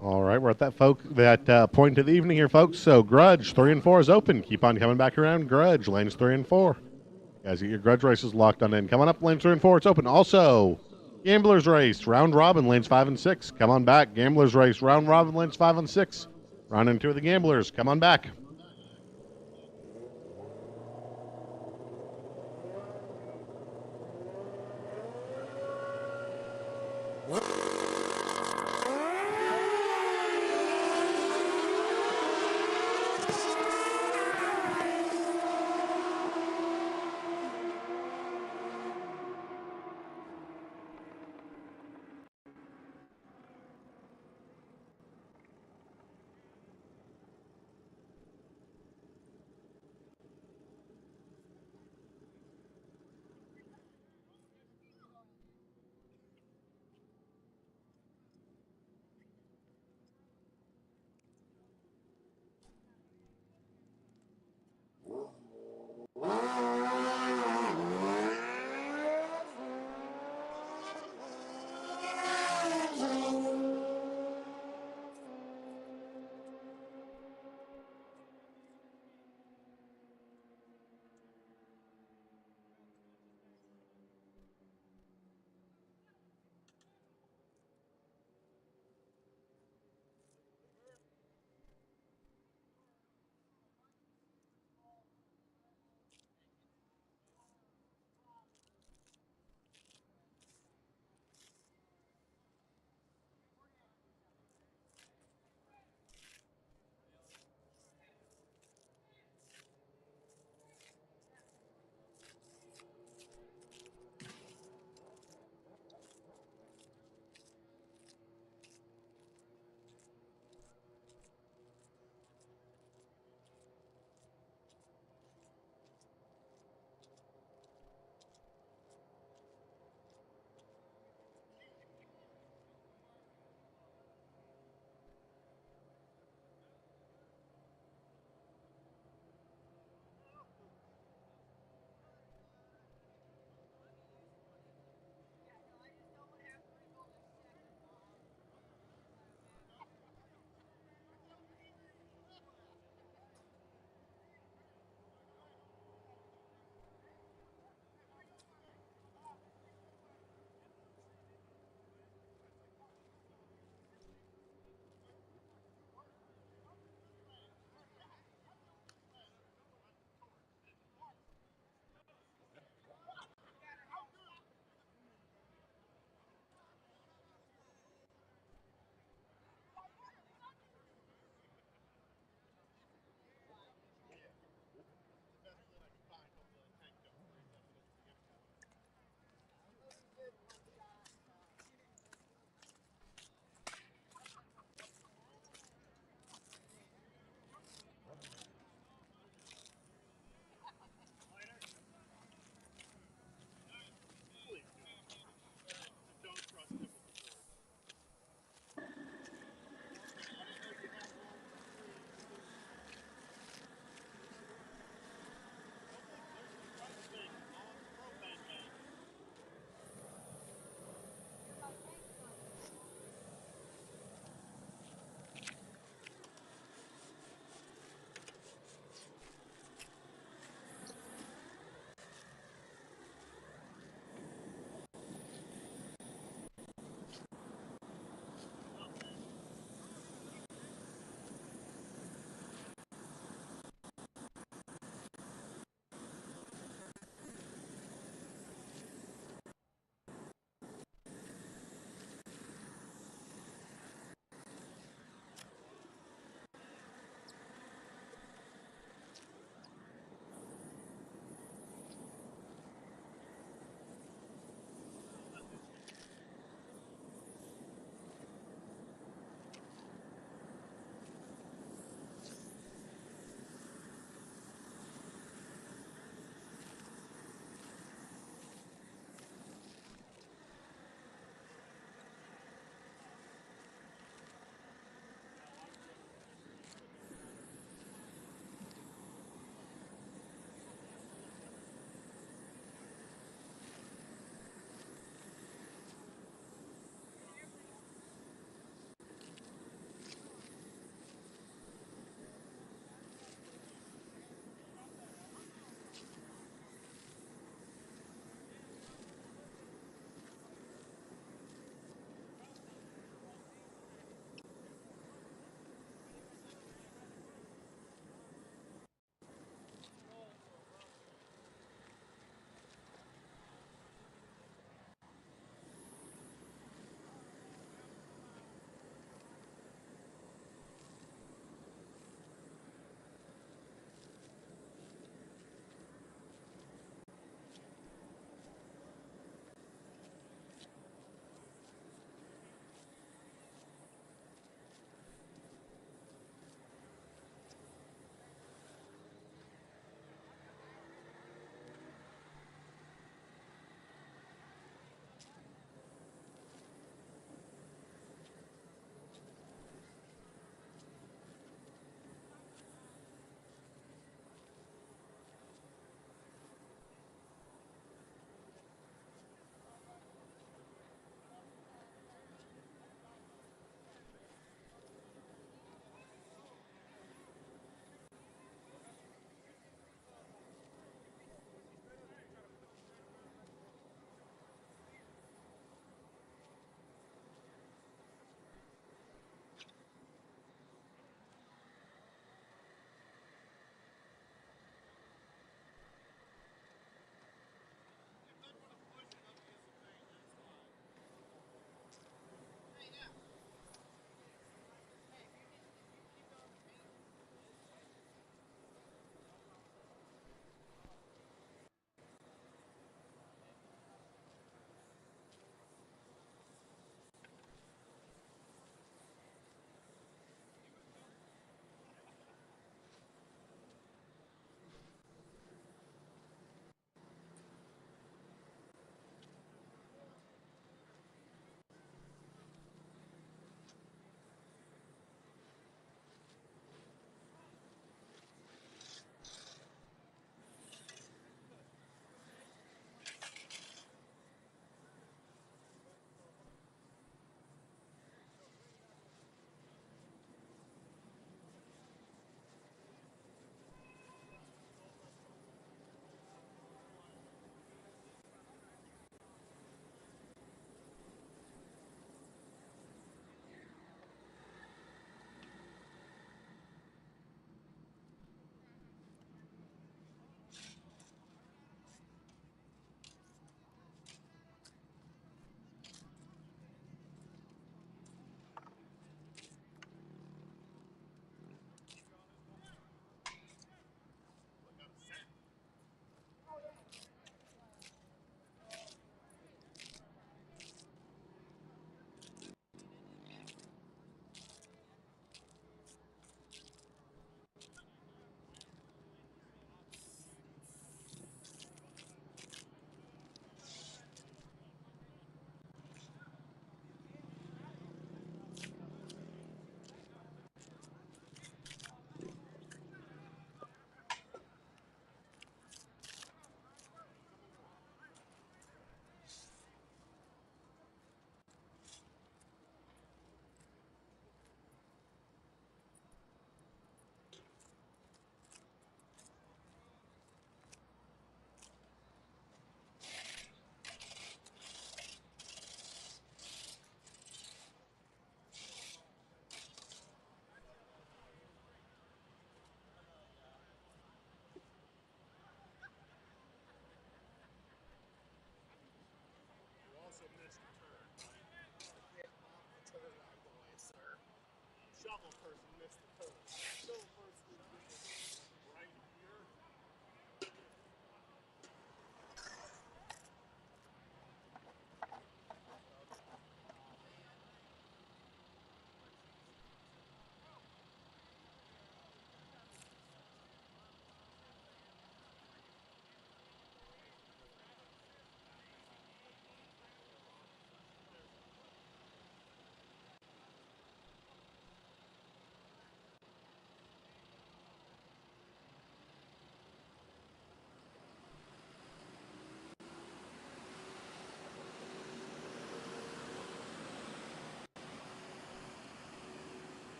All right, we're at that point of the evening here, folks. So Grudge 3 and 4 is open. Keep on coming back around. Grudge lanes 3 and 4. Guys, get your Grudge races locked on in. Come on up, lanes 3 and 4. It's open. Also, Gamblers Race round robin lanes 5 and 6. Come on back. Gamblers Race round robin lanes 5 and 6. Round and 2 of the Gamblers. Come on back.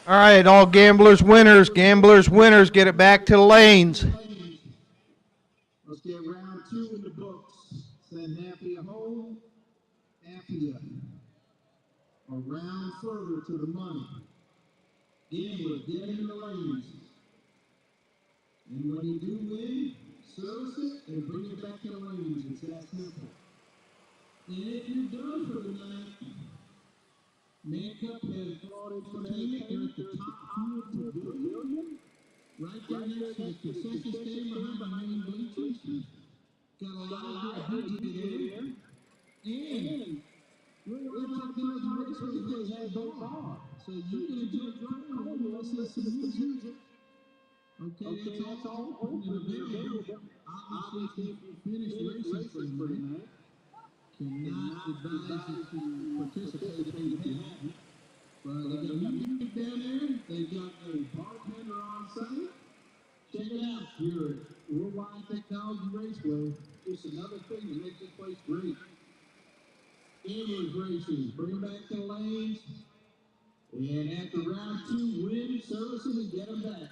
All right, all gamblers winners. Gamblers winners. Get it back to the lanes. Let's get round 2 in the books. Send Happy home. Happy a round further to the money. Gamblers, get in the lanes. And when you do win, service it and bring it back to the lanes. It's that simple. And if you're done for the night, Man Cup has brought entertainment. They're at the top 2 of the pavilion. Right there next to the concession stand behind the main bleachers. Got a lot of good DJ there. And we're talking about the race where they have a bar. So you can enjoy driving home and listen to some music. Okay, that's all open and available. Obviously, if you finish racing for the night, cannot advise you to participate if you haven't. But they got music down there. They got a bartender on site. Check it out here at Worldwide Technology Raceway. Just another thing that makes this place great. Gamblers Racing, bring them back to the lanes. And after round 2, win, service them, and get them back.